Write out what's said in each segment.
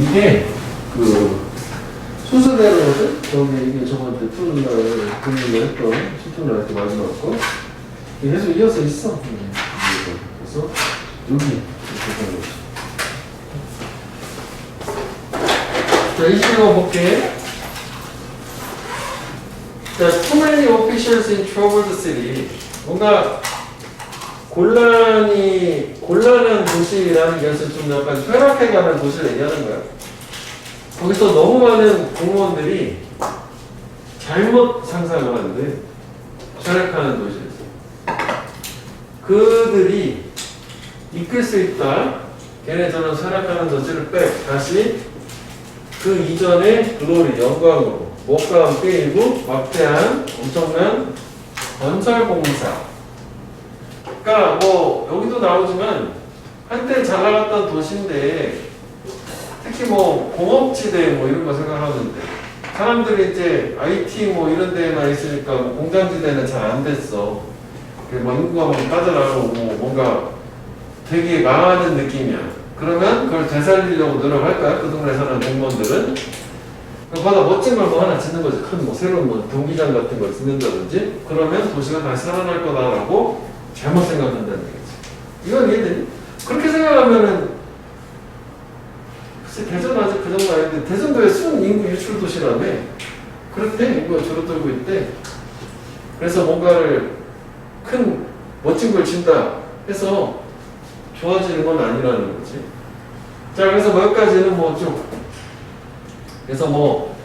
이게 순서대로거든? 저기 이게 저번에 푸는 날 공부를 했던 시청자 이렇게 마지막 거. 이게 계속 이어서 있어. 그래서 여기 이렇게 하는 거지. 자, 21번 볼게. 자, too many officials in troubled city. 뭔가 곤란한 도시라는 것은 좀 약간 쇠락해가는 도시를 얘기하는 거야. 거기서 너무 많은 공무원들이 잘못 상상을 하는데 쇠락하는 도시에서 그들이 이끌 수 있다. 걔네 저는 쇠락하는 도시를 다시 그 이전의 글로리 영광으로 무엇과 함께 일부 막대한 엄청난 건설 공사. 그러니까 뭐 여기도 나오지만 한때 잘 나갔던 도시인데 특히 뭐 공업지대 뭐 이런 거 생각하는데 사람들이 이제 IT 뭐 이런 데만 있으니까 뭐 공장지대는 잘 안 됐어. 뭐 인구가 막 빠져나가고 뭐 뭔가 되게 망하는 느낌이야. 그러면 그걸 되살리려고 노력할 거야. 그 동네 사는 공무원들은. 그보다 멋진 걸 뭐 하나 짓는 거지. 큰 뭐 새로운 뭐 경기장 같은 걸 짓는다든지. 그러면 도시가 다시 살아날 거다라고 잘못 생각한다는 얘기지. 이건 이해되니? 그렇게 생각하면은 글쎄 대전 아직 그 정도 아닌데 대전도의 순인구 유출 도시라며. 그렇대. 인구가 줄어들고 있대. 그래서 뭔가를 큰 멋진 걸 진다 해서 좋아지는 건 아니라는 거지. 자, 그래서 여기까지는 뭐 좀 그래서 뭐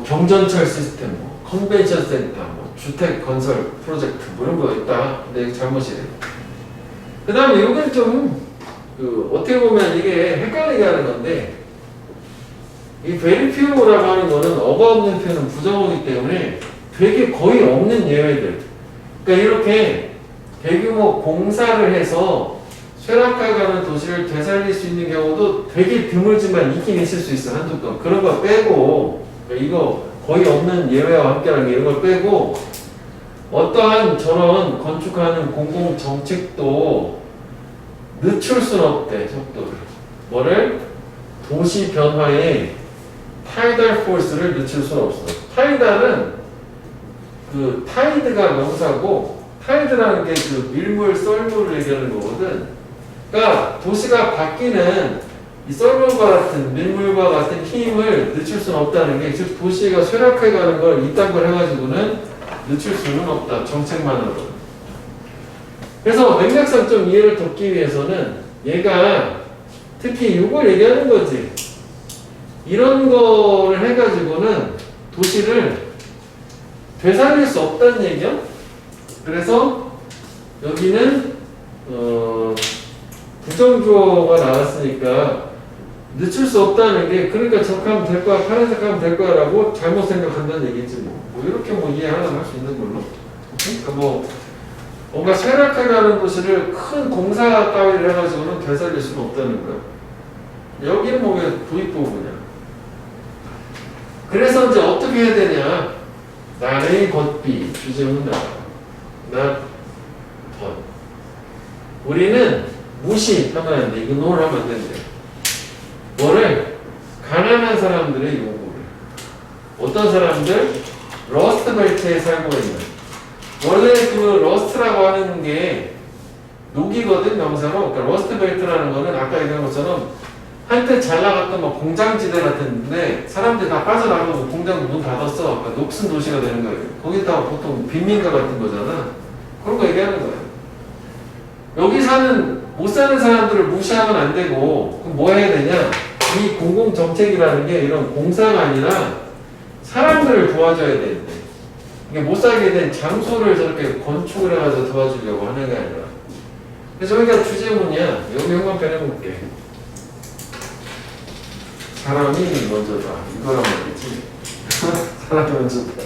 경전철 시스템, 뭐 컨벤션 센터, 뭐 주택 건설 프로젝트 뭐 이런 거 있다. 근데 이게 잘못이래. 그 다음에 이건 좀 어떻게 보면 이게 헷갈리게 하는 건데 이 very few라고 하는 거는 어가 없는 표현은 부정어이기 때문에 되게 거의 없는 예외들. 그러니까 이렇게 대규모 공사를 해서 쇠락해가는 도시를 되살릴 수 있는 경우도 되게 드물지만 있긴 있을 수 있어. 한두 건. 그런 거 빼고 그러니까 이거 거의 없는 예외와 함께라는 게 이런 걸 빼고 어떠한 저런 건축하는 공공정책도 늦출 수는 없대. 속도를. 뭐를? 도시 변화의 타이달 포스를 늦출 수는 없어. 타이달은 타이드가 명사고 타이드라는 게 밀물, 썰물을 얘기하는 거거든. 그러니까 도시가 바뀌는 이 썰물과 같은 밀물과 같은 힘을 늦출 수는 없다는 게 즉 도시가 쇠락해가는 걸 이딴 걸 해가지고는 늦출 수는 없다. 정책만으로. 그래서 맥락상 좀 이해를 돕기 위해서는 얘가 특히 이걸 얘기하는 거지. 이런 거를 해가지고는 도시를 되살릴 수 없다는 얘기야. 그래서 여기는 부정주어가 나왔으니까 늦출 수 없다는 게 그러니까 저렇게 하면 될 거야 파란색 하면 될 거야 라고 잘못 생각한다는 얘기지 뭐 이렇게 이해 하나 할 수 있는 걸로. 그러니까 뭔가 쇠락해가는 도시를 큰 공사 따위를 해가지고는 되살릴 수는 없다는 거야. 여기는 뭐 왜 도입 부분이야. 그래서 이제 어떻게 해야 되냐. 나의 겉비 주제문 not 덧. 우리는 무시하면 안 돼. 이그노를 하면 안 된대. 뭐를? 가난한 사람들의 요구를. 어떤 사람들? 러스트 벨트에 살고 있는. 원래 러스트라고 하는 게 녹이거든, 명사로. 그러니까 러스트 벨트라는 거는 아까 얘기한 것처럼 한때 잘 나갔던 뭐 공장지대 같은데 사람들이 다 빠져나가고 공장도 문 닫았어. 그러니까 녹슨 도시가 되는 거예요. 거기다가 보통 빈민가 같은 거잖아. 그런 거 얘기하는 거예요. 여기 못 사는 사람들을 무시하면 안 되고, 그럼 뭐 해야 되냐? 이 공공정책이라는 게 이런 공사가 아니라 사람들을 도와줘야 되는데, 이게 못 살게 된 장소를 저렇게 건축을 해가지고 도와주려고 하는 게 아니라. 그래서 여기가 주제문이야. 여기 한번 빼내볼게. 사람이 먼저다. 이거란 말이지. 사람이 먼저다.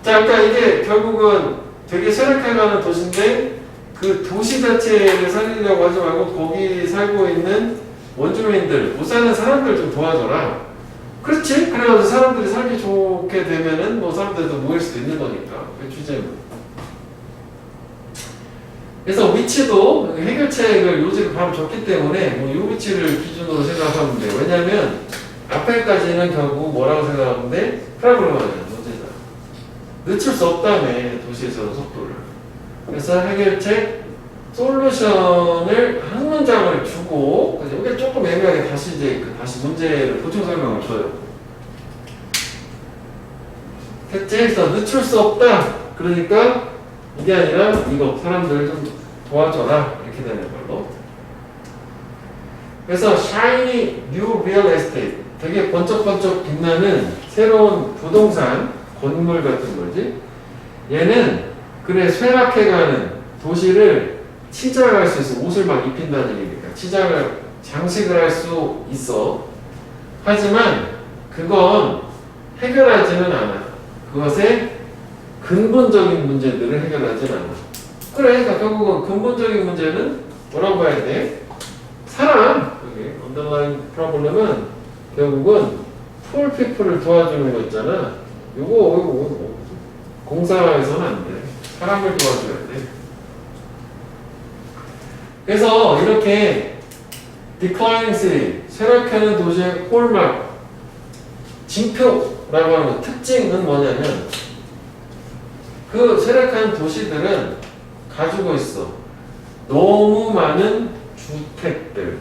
자, 그러니까 이게 결국은 되게 쇠락해가는 도시인데 그 도시 자체를 살리려고 하지 말고 거기 살고 있는 원주민들, 못 사는 사람들 좀 도와줘라. 그렇지? 그래가지고 사람들이 살기 좋게 되면은 뭐 사람들도 모일 수도 있는 거니까. 그 주제는. 그래서 위치도 해결책을 요지를 바로 줬기 때문에 뭐 이 위치를 기준으로 생각하면 돼요. 왜냐면 앞에까지는 결국 뭐라고 생각하면 돼? 프라블럼이야, 문제다. 늦출 수 없다며, 도시에서 속도를. 그래서 해결책, 솔루션을 한 문장을 주고, 여기 조금 애매하게 다시 다시 문제를 보충 설명을 줘요. 셋째에서 늦출 수 없다. 그러니까 이게 아니라 이거 사람들 좀 도와줘라. 이렇게 되는 걸로. 그래서 shiny new real estate. 되게 번쩍번쩍 빛나는 새로운 부동산, 건물 같은 거지. 얘는 그래 쇠락해가는 도시를 치장할 수 있어. 옷을 막 입힌다는 얘기니까. 치장을, 장식을 할 수 있어. 하지만 그건 해결하지는 않아. 그것의 근본적인 문제들을 해결하지는 않아. 그래, 그러니까 결국은 근본적인 문제는 뭐라고 봐야 돼? 사람. 여기 underlying problem은 결국은 poor people을 도와주는 거 있잖아. 요거 공사에서는 안 돼. 사람을 도와줘야 돼. 그래서 이렇게 declining city, 쇠락하는 도시의 홀막, 징표라고 하는 특징은 뭐냐면 그 쇠락한 도시들은 가지고 있어. 너무 많은 주택들,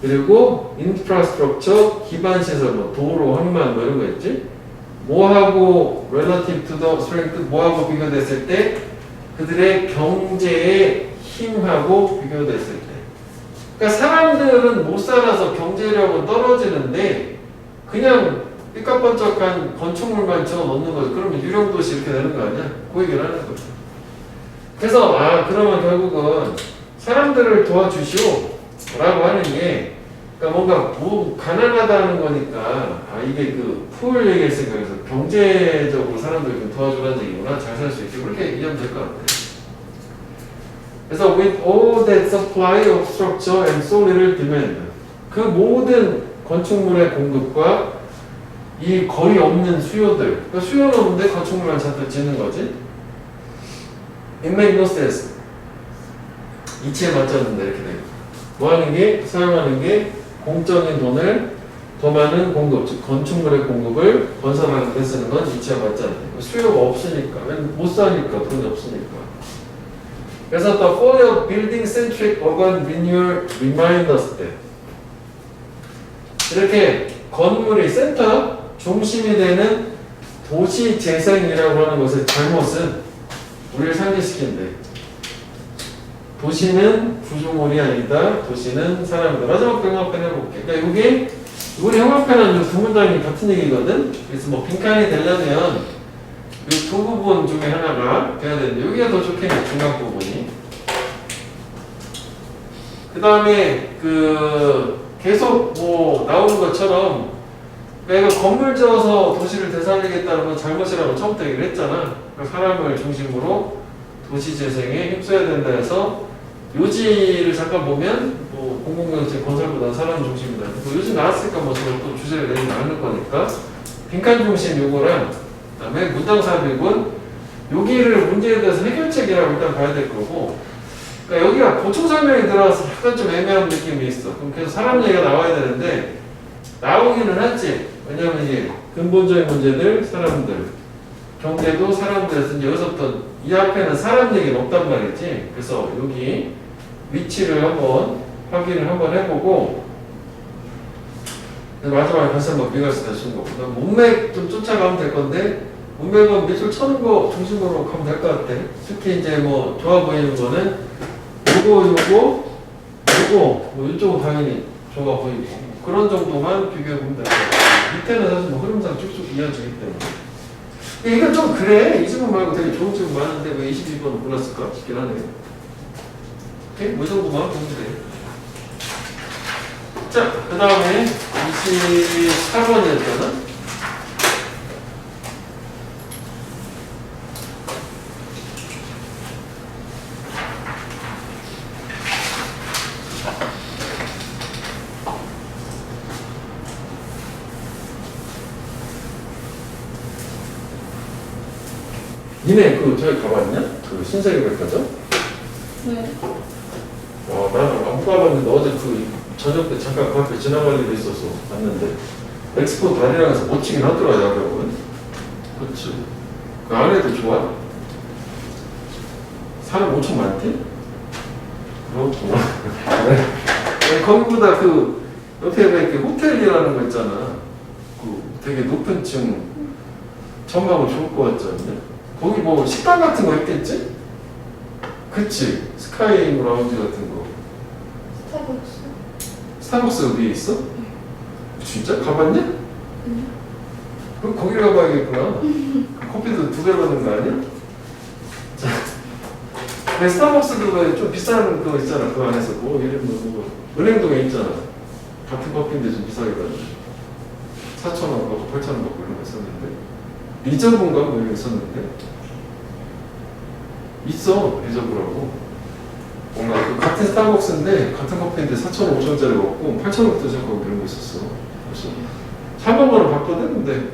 그리고 인프라스트럭처, 기반시설, 뭐 도로, 항만 뭐 이런 거 있지? 뭐하고 relative to the strength, 뭐하고 비교됐을 때 그들의 경제의 힘하고 비교됐을 때. 그러니까 사람들은 못 살아서 경제력은 떨어지는데 그냥 삐까뻔쩍한 건축물만 지어 놓는 거죠. 그러면 유령도시 이렇게 되는 거 아니야? 그 얘기를 하는 거죠. 그래서 그러면 결국은 사람들을 도와주시오 라고 하는 게 그러니까 뭔가 가난하다는 거니까 이게 그 풀 얘기했으니까 그래서 경제적으로 사람들 좀 도와주라는 얘기구나. 잘 살 수 있게 그렇게 이해하면 될 것 같아요. 그래서 with all that supply of structure and so little demand, 그 모든 건축물의 공급과 이 거의 없는 수요들, 그러니까 수요는 없는데 건축물만 잔뜩 짓는 거지. It makes no sense. 이치에 맞지 않는다 이렇게 돼요. 뭐 하는 게, 사용하는 게 공적인 돈을 더 많은 공급, 즉 건축물의 공급을 건설하는 데 쓰는 건 이치에 맞지 않다. 수요가 없으니까, 못 사니까, 돈이 없으니까. 그래서 the folly of building centric urban renewal remind us that 이렇게 건물이 센터, 중심이 되는 도시 재생이라고 하는 것의 잘못은 우리를 상기시킨대. 도시는 구조물이 아니다. 도시는 사람이다. 마지막 병합편 해볼게. 그러니까 이게 우리 형합편은 두 문장이 같은 얘기거든. 그래서 뭐 빈칸이 되려면 이 두 부분 중에 하나가 돼야 되는데 여기가 더 좋겠네. 중간 부분이. 그 다음에 계속 뭐 나오는 것처럼 내가 건물 지어서 도시를 되살리겠다는 건 잘못이라고 처음부터 얘기를 했잖아. 그러니까 사람을 중심으로 도시 재생에 힘써야 된다 해서 요지를 잠깐 보면 뭐 공공경제 건설보다 사람 중심이다. 뭐 요지 나왔으니까 뭐 저걸 또 주제를 내지 않을 거니까 빈칸 중심 요거랑 그다음에 문장 삽입은 여기를 문제에 대해서 해결책이라고 일단 봐야 될 거고 그러니까 여기가 보충 설명이 들어와서 약간 좀 애매한 느낌이 있어. 그럼 계속 사람 얘기가 나와야 되는데 나오기는 하지. 왜냐면 이게 근본적인 문제들, 사람들, 경제도 사람들에서 여기서부터 이 앞에는 사람 얘기는 없단 말이지. 그래서 여기 위치를 한번 확인을 한번 해보고 마지막에 다시 한번 비교해서 다시 준 거고 문맥 좀 쫓아가면 될 건데 문맥은 밑줄 쳐는 거 중심으로 가면 될 것 같아. 특히 이제 뭐 좋아 보이는 거는 요거 뭐 이쪽은 당연히 좋아 보이고 그런 정도만 비교해보면 될 것 같아. 밑에는 사실 뭐 흐름상 쭉쭉 이어지기 때문에 이건 좀 그래. 이 질문 말고 되게 좋은 질문 많은데 왜 22번 골랐을까 싶긴 하네. 오케이? 뭐 정도만 보면 돼. 자, 그 다음에 24번이었잖아. 니네 저기 가봤냐? 신세계 백화점? 네. 나는 안 가봤는데 어제 그 저녁 때 잠깐 그 앞에 지나갈 일이 있어서 봤는데 엑스포 다리랑에서 멋지긴 하더라 야경은. 그렇지. 그 안에도 좋아. 사람 엄청 많대? 그렇구나. 네, 거기보다 그 옆에 왜 이렇게 호텔이라는 거 있잖아. 그 되게 높은 층 전망은 좋을 것 같지 않냐? 거기 뭐 식당 같은 거 있겠지? 그치? 스카이 라운지 같은 거. 스타벅스. 스타벅스 위에 있어? 진짜? 가봤냐? 그럼 거기를 가봐야겠구나. 커피도 2배 받는 거 아니야? 자, 근데 스타벅스도 좀 비싼 거 있잖아. 그 안에서 뭐 이름 뭐 은행동에 있잖아. 같은 커피인데 좀 비싸게 받는 4,000원 받고 8,000원 받고 이런 거 있었는데 리저브인가 뭐 이런 거 있었는데 있어. 리저브라고 뭔가 그 같은 스타벅스인데 같은 커피인데 4,000원, 5,000원짜리 먹고 8,000원부터 시작하고 이런 거 있었어. 그래서 한 번만은 봤거든. 근데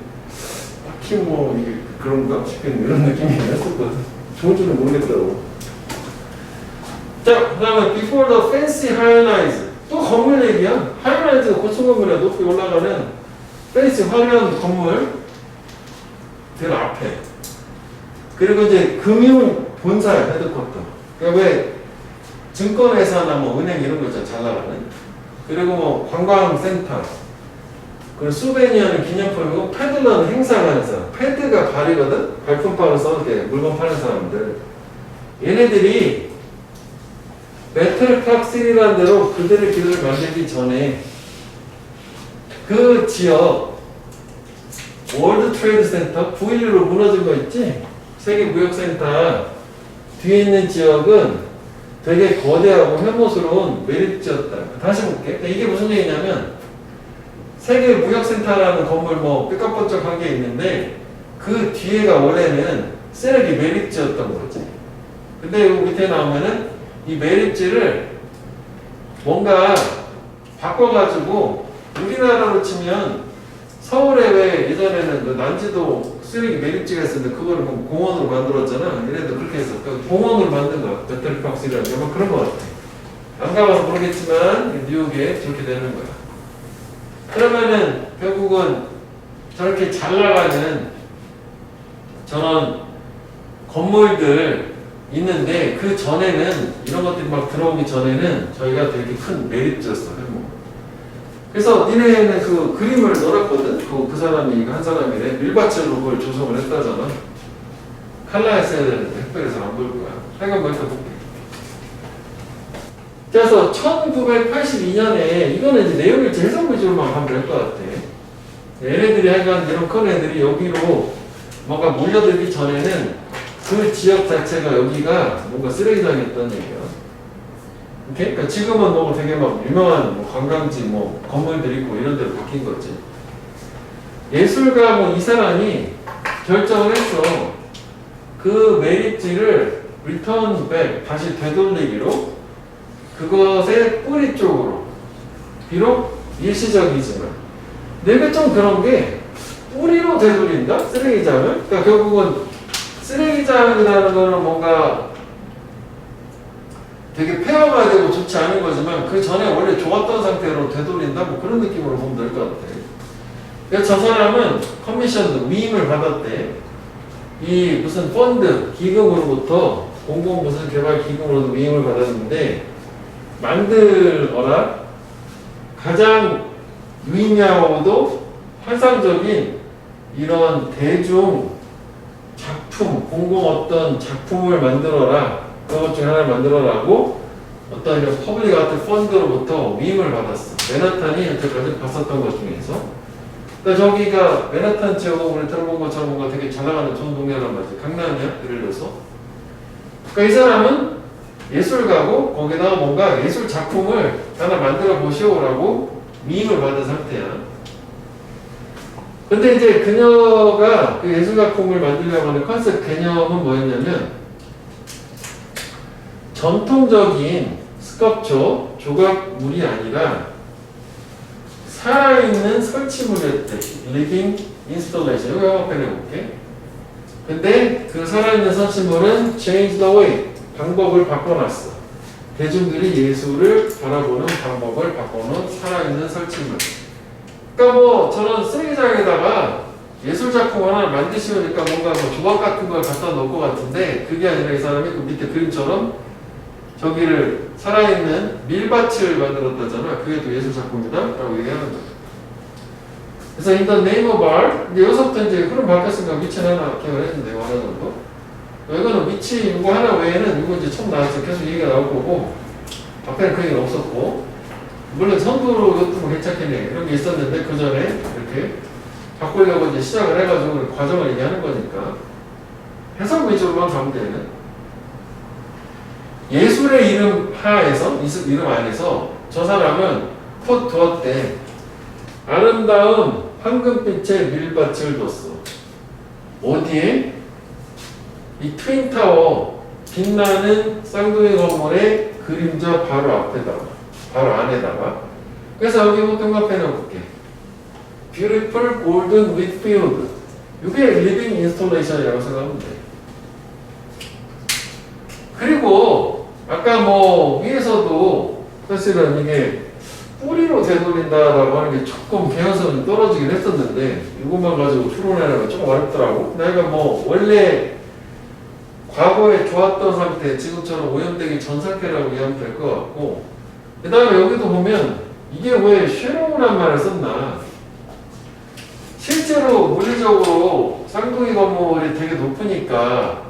딱히 뭐 이게 그런가 싶은 이런 느낌이 났었거든. 좋은 줄은 모르겠더라고. 자, 그 다음에 before the fancy high-rise. 또 건물 얘기야. high-rise가 고층 건물이야. 높이 올라가는 fancy 화려한 건물들 앞에. 그리고 이제 금융 본사야, 헤드쿼터. 그러니까 왜 증권회사나 뭐 은행 이런 거 있잖아, 잘 나가는. 그리고 뭐 관광센터. 그리고 수베니어는 기념품이고, 패들러는 행사하는 사람. 패드가 발이거든? 발품바로 써게 물건 파는 사람들. 얘네들이 메탈팍3라는 대로 그들의 길을 만들기 전에 그 지역 월드 트레이드 센터 9.11로 무너진 거 있지? 세계 무역센터 뒤에 있는 지역은 되게 거대하고 혐오스러운 매립지였다. 다시 볼게. 그러니까 이게 무슨 얘기냐면 세계 무역센터라는 건물 뭐 삐까뻔쩍한 게 있는데 그 뒤에가 원래는 쓰레기 매립지였던 거지. 근데 여기 밑에 나오면은 이 매립지를 뭔가 바꿔가지고 우리나라로 치면 서울에 왜 예전에는 그 난지도 쓰레기 매립지가 있었는데 그거를 뭐 공원으로 만들었잖아. 얘네도 그렇게 해서 그 공원으로 만든 거야. 배터리박스라는 게 뭐 그런 거 같아. 안 가봐서 모르겠지만 뉴욕에 저렇게 되는 거야. 그러면은 결국은 저렇게 잘 나가는 저런 건물들 있는데 그 전에는 이런 것들이 막 들어오기 전에는 저희가 되게 큰 매립지였어. 그래서 니네는 그 그림을 넣었거든. 그 사람이 한 사람이래. 밀밭으로 그걸 조성을 했다잖아. 칼라였어야 되는데 흑백에서 안 보일 거야. 하여간 뭐 이따 볼게. 그래서 1982년에 이거는 이제 내용을 재해석 위주로만 가면 될 것 같아. 얘네들이 하여간 이런 큰 애들이 여기로 뭔가 몰려들기 전에는 그 지역 자체가 여기가 뭔가 쓰레기장이었던 얘기야. 오케이? 그러니까 지금은 뭐 되게 막 유명한 뭐 관광지 뭐 건물들 있고 이런 데로 바뀐 거지. 예술가 뭐 이 사람이 결정을 했어. 그 매립지를 return back, 다시 되돌리기로 그것의 뿌리 쪽으로. 비록 일시적이지만. 내가 좀 그런 게 뿌리로 되돌린다? 쓰레기장을? 그러니까 결국은 쓰레기장이라는 거는 뭔가 되게 폐허가 되고 좋지 않은 거지만 그 전에 원래 좋았던 상태로 되돌린다? 뭐 그런 느낌으로 보면 될 것 같아. 그러니까 저 사람은 커미션 위임을 받았대. 이 무슨 펀드, 기금으로부터 공공 무슨 개발 기금으로도 위임을 받았는데 만들어라 가장 유의미하고도 환상적인 이런 대중 작품, 공공 어떤 작품을 만들어라. 그것 중에 하나를 만들어라고 어떤 이런 퍼블릭 아트 펀드로부터 위임을 받았어. 맨하탄이 여태까지 봤었던 것 중에서. 그러니까 저기가 맨하탄 지역 우리 들어본 것처럼 뭔가 되게 잘 나가는 좋은 동네란 말이지. 강남이야, 예를 들어서. 그러니까 이 사람은 예술가고 거기다가 뭔가 예술 작품을 하나 만들어 보시오라고 위임을 받은 상태야. 근데 이제 그녀가 그 예술 작품을 만들려고 하는 컨셉 개념은 뭐였냐면 전통적인 스culpture, 조각물이 아니라 살아있는 설치물이었대. living installation. 이거 영어편에 볼게. 근데 그 살아있는 설치물은 change the way, 방법을 바꿔놨어. 대중들이 예술을 바라보는 방법을 바꿔놓은 살아있는 설치물. 그러니까 뭐 저런 쓰레기장에다가 예술 작품 하나 만드시니까 뭔가 뭐 조각 같은 걸 갖다 놓을 것 같은데 그게 아니라 이 사람이 그 밑에 그림처럼 저기를 살아있는 밀밭을 만들었다잖아. 그게 또 예술 작품이다 라고 얘기하는 거죠. 그래서 in the name of art, 이제 여기서부터 이제 흐름 바뀌었으니까 위치는 하나 기억을 했는데 어느 정도. 이거는 위치 이거 하나 외에는 이거 이제 처음 나와서 계속 얘기가 나올 거고 앞에는 그 얘기는 없었고 물론 선두로 이것도 뭐 괜찮겠네 이런 게 있었는데 그 전에 이렇게 바꾸려고 이제 시작을 해가지고 과정을 얘기하는 거니까 해석 위주로만 가면 되는 예술의 이름 하에서 이름 안에서 저 사람은 풋 두었대 아름다운 황금빛의 밀밭을 뒀어. 어디에? 이 트윈타워 빛나는 쌍둥이 건물의 그림자 바로 앞에다가 바로 안에다가 그래서 여기 뭐 등급해 놓을게. Beautiful golden Whitfield 이게 living installation이라고 생각하면 돼. 그리고 아까 뭐 위에서도 사실은 이게 뿌리로 되돌린다라고 하는 게 조금 개연성이 떨어지긴 했었는데 이것만 가지고 추론하려면 조금 어렵더라고. 내가 뭐 원래 과거에 좋았던 상태, 지금처럼 오염되기 전 상태라고 이해하면 될 것 같고 그 다음에 여기도 보면 이게 왜 쉐로우란 말을 썼나 실제로 물리적으로 쌍둥이 건물이 되게 높으니까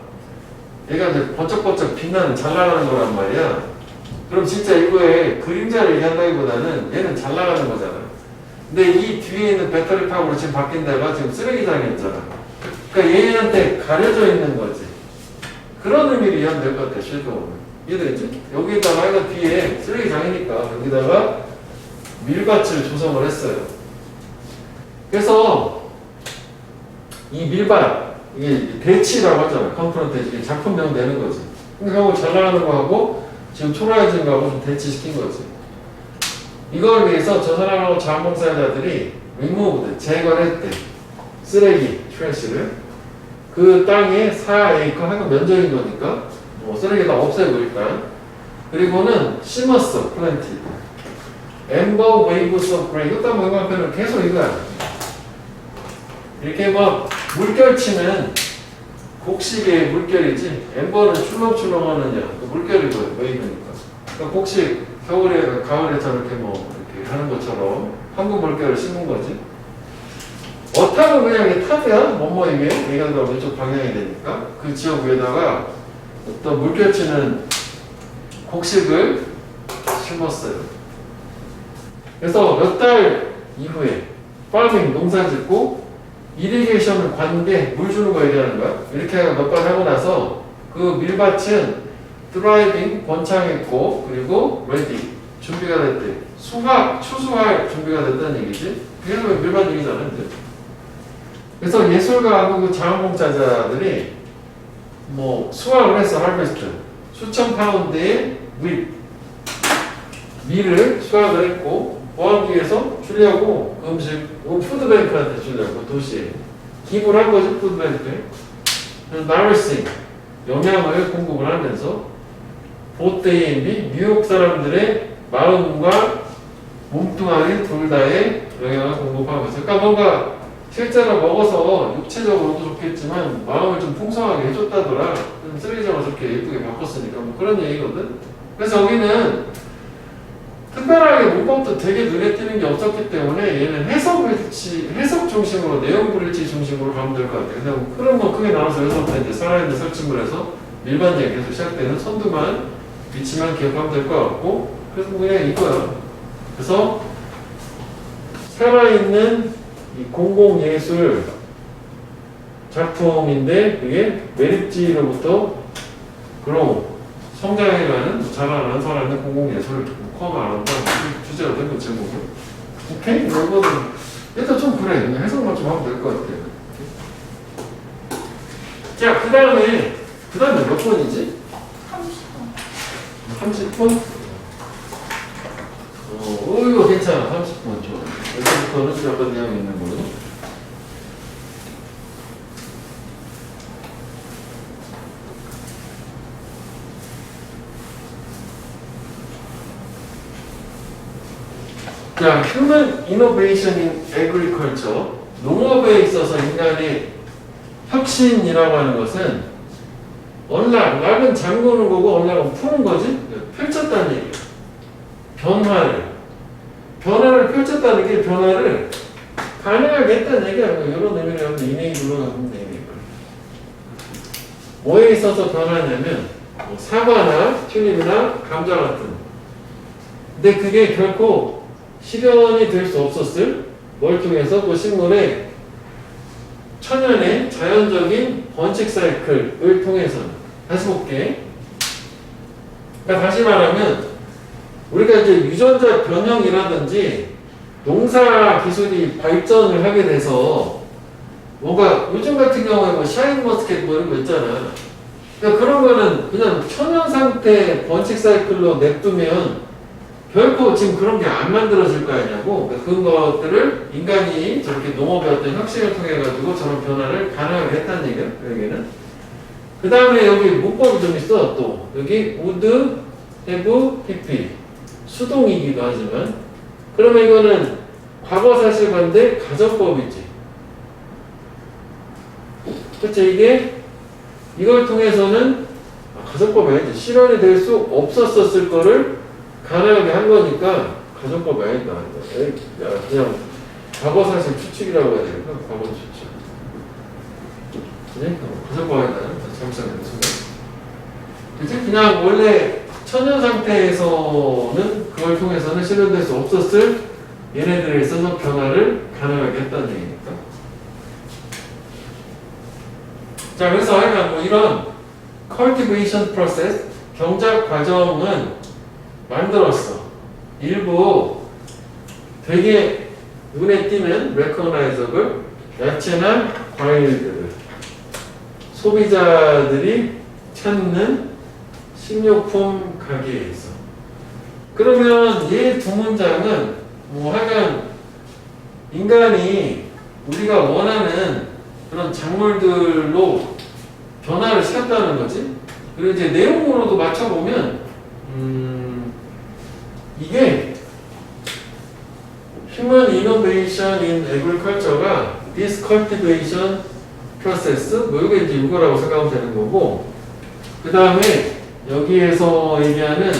얘가 이제 번쩍번쩍 빛나는 잘 나가는 거란 말이야. 그럼 진짜 이거에 그림자를 얘기한다기보다는 얘는 잘 나가는 거잖아. 근데 이 뒤에 있는 배터리 탑으로 지금 바뀐 데가 지금 쓰레기장이었잖아. 그러니까 얘한테 가려져 있는 거지. 그런 의미로 이해하면 될 것 같아, 섀도우는. 이해되지? 여기다가 얘가 뒤에 쓰레기장이니까 여기다가 밀밭을 조성을 했어요. 그래서 이 밀밭, 이게 대치라고 하잖아. 컴프런트 작품명 내는 거지. 그러니까 그거 잘 나가는 거 하고 지금 초라해진 거하고 좀 대치시킨 거지. 이걸 위해서 저 사람하고 자원봉사자들이 removed, 제거를 했대. 쓰레기, 트래시를. 그 땅에 4에이커 하고 면적인 거니까 뭐 쓰레기 다 없애고 일단. 그리고는 심었어, planted. Amber waves of gray. 이것도 한번 연관편을 계속 이거야. 이렇게 막 물결치는 곡식의 물결이지 엠버는 출렁출렁하는 그 물결이고요. 웨이브니까. 그러니까 곡식 겨울에 가을에 저렇게 뭐 이렇게 하는 것처럼 한국 물결을 심은 거지. 어탑은 그냥 이게 탑이야. 뭐뭐이게 얘가 더 왼쪽 방향이 되니까 그 지역 위에다가 어떤 물결치는 곡식을 심었어요. 그래서 몇 달 이후에 파밍 농사 짓고 이리게이션을 관계 물 주는 거 얘기하는 거야. 이렇게 몇 번 하고 나서 그 밀밭은 드라이빙 번창했고 그리고 레디 준비가 됐대. 추수할 준비가 됐다는 얘기지. 그게 밀밭 얘기잖아. 이제. 그래서 예술가하고 그 자원봉사자들이 뭐 수확을 했어. 할베스트 수천 파운드의 밀을 수확을 했고 보안기 위해서 주려고 그 음식 푸드뱅크한테 주려고 도시에 기부를 한 거지. 푸드뱅크에 나르싱 영양을 공급을 하면서 보테이비 뉴욕 사람들의 마음과 몸뚱아리 둘 다의 영양을 공급하면서 그러니까 뭔가 실제로 먹어서 육체적으로도 좋겠지만 마음을 좀 풍성하게 해줬다더라. 쓰레기장을 저렇게 예쁘게 바꿨으니까 뭐 그런 얘기거든. 그래서 여기는 특별하게 문법도 되게 눈에 띄는 게 없었기 때문에 얘는 해석 중심으로 내용 브릿지 중심으로 가면 될 것 같아요. 그냥 흐름은 크게 나눠서 여기서부터 이제 살아있는 설치물에서 일반적인 계속 시작되는 선두만 위치만 기억하면 될 것 같고 그래서 그냥 이거야. 그래서 살아있는 이 공공예술 작품인데 그게 매립지로부터 그런 성장해가는 자라나는 살아있는 공공예술 포함 안 한다. 주제가 된 거 제목은. 오케이? 이거는 일단 좀 그래. 그냥 해석만 좀 하면 될 것 같아요. 자, 그 다음에 몇 번이지? 30분. 30분? 이거 괜찮아. 30분 좋아. 여기부터는 약간 내용 있는 걸로. 자, Human Innovation in Agriculture. 농업에 있어서 인간의 혁신이라고 하는 것은 락은 잠그는 거고 언락은 푸는 거지. 펼쳤다는 얘기예요. 변화를 펼쳤다는 게 변화를 가능하게 했다는 얘기야. 이런 의미를 하면 이네이블로 하면 되니까. 뭐에 있어서 변하냐면 뭐 사과나 튤립이나 감자 같은. 근데 그게 결코 실현이 될 수 없었을 뭘 통해서 그 식물의 천연의 자연적인 번식 사이클을 통해서는. 다시 볼게. 그러니까 다시 말하면 우리가 이제 유전자 변형이라든지 농사 기술이 발전을 하게 돼서 뭔가 요즘 같은 경우에 뭐 샤인머스켓 뭐 이런 거 있잖아. 그러니까 그런 거는 그냥 천연 상태 번식 사이클로 냅두면 결코 지금 그런 게 안 만들어질 거 아니냐고. 그러니까 그런 것들을 인간이 저렇게 농업의 어떤 혁신을 통해 가지고 저런 변화를 가능하게 했다는 얘기야. 여기는. 그 다음에 여기 문법이 좀 있어. 또 여기 would have pp 수동이기도 하지만 그러면 이거는 과거 사실관대 가정법이지. 그치? 이걸 통해서는 가정법이 아니지. 실현이 될 수 없었을 거를 가능하게 한 거니까 가정법이 아니다. 그냥 과거 사실 추측이라고 해야 되니까 과거 추측. 그지? 가정법 아니다. 그치? 그냥 원래 천연 상태에서는 그걸 통해서는 실현될 수 없었을 얘네들에 있어서 변화를 가능하게 했다는 얘기니까. 자, 그래서 하여간 뭐 이런 cultivation process, 경작 과정은 만들었어. 일부 되게 눈에 띄는 recognizable 야채나 과일들을 소비자들이 찾는 식료품 가게에 있어. 그러면 얘 두 문장은 뭐 하여간 인간이 우리가 원하는 그런 작물들로 변화를 시켰다는 거지. 그리고 이제 내용으로도 맞춰보면 이게 Human Innovation in Agriculture가 this cultivation process 뭐 이게 이제 이거라고 생각하면 되는 거고, 그 다음에 여기에서 얘기하는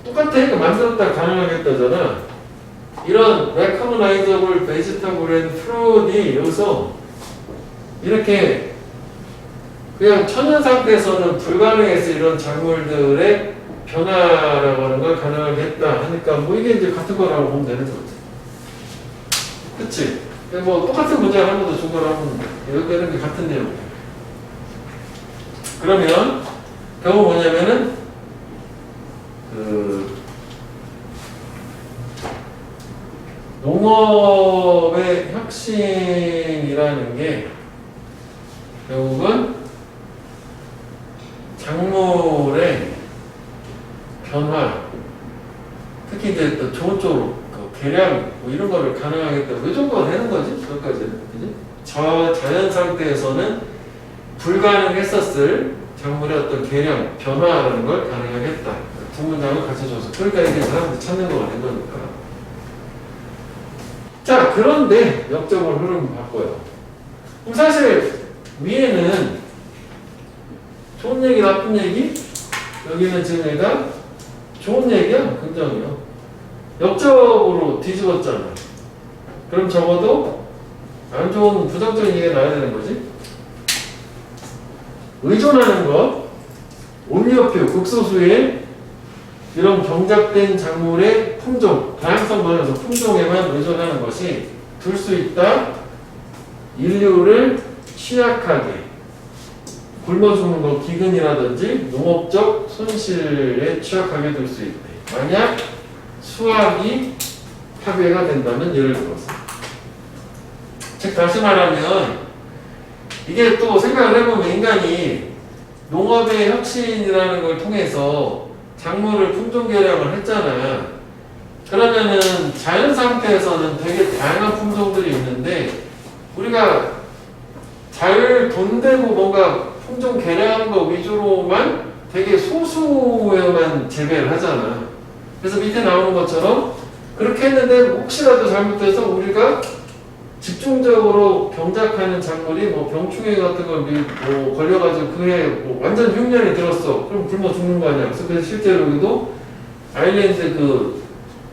똑같아. 이거 만들었다 가능하겠다잖아. 이런 recognizable vegetable and fruit이 여기서 이렇게 그냥 천연 상태에서는 불가능했어. 이런 작물들의 변화라고 하는 걸 가능하게 했다 하니까 뭐 이게 이제 같은 거라고 보면 되는 거지. 그치? 뭐 똑같은 문장을 한 번 더 중거로 하면 이렇게 되는 게 같은 내용이야. 그러면 결국 뭐냐면은 농업의 혁신이라는 게 결국은 작물의 변화, 특히 이제 또 좋은 쪽으로 개량 뭐 이런 거를 가능하겠다. 이 정도가 되는 거지, 그것까지는. 그지? 저 자연 상태에서는 불가능했었을 작물의 어떤 개량, 변화라는 걸 가능하겠다. 두 문장을 갖춰줘서. 그러니까 이게 사람들이 찾는 거가 된 거니까. 자, 그런데 역적으로 흐름 바꿔요. 그럼 사실 위에는 좋은 얘기, 나쁜 얘기? 여기는 지금 얘가 좋은 얘기야, 긍정이요. 역적으로 뒤집었잖아. 그럼 적어도 안 좋은 부정적인 얘기가 나와야 되는 거지. 의존하는 것, 온리어표, 극소수의 이런 경작된 작물의 품종, 다양성 면에서 품종에만 의존하는 것이 둘 수 있다. 인류를 취약하게 굶어 죽는 것, 기근이라든지 농업적 손실에 취약하게 둘 수 있대. 만약 수확이 파괴가 된다면 예를 들어서. 즉 다시 말하면 이게 또 생각을 해보면 인간이 농업의 혁신이라는 걸 통해서 작물을 품종 개량을 했잖아. 그러면은 자연 상태에서는 되게 다양한 품종들이 있는데 우리가 잘 돈 되고 뭔가 품종 개량한 거 위주로만 되게 소수에만 재배를 하잖아. 그래서 밑에 나오는 것처럼 그렇게 했는데 혹시라도 잘못해서 우리가 집중적으로 경작하는 작물이 뭐 병충해 같은 거 뭐 걸려가지고 그게 뭐 완전 흉년이 들었어. 그럼 굶어 죽는 거 아니야. 그래서 실제로 여기도 아일랜드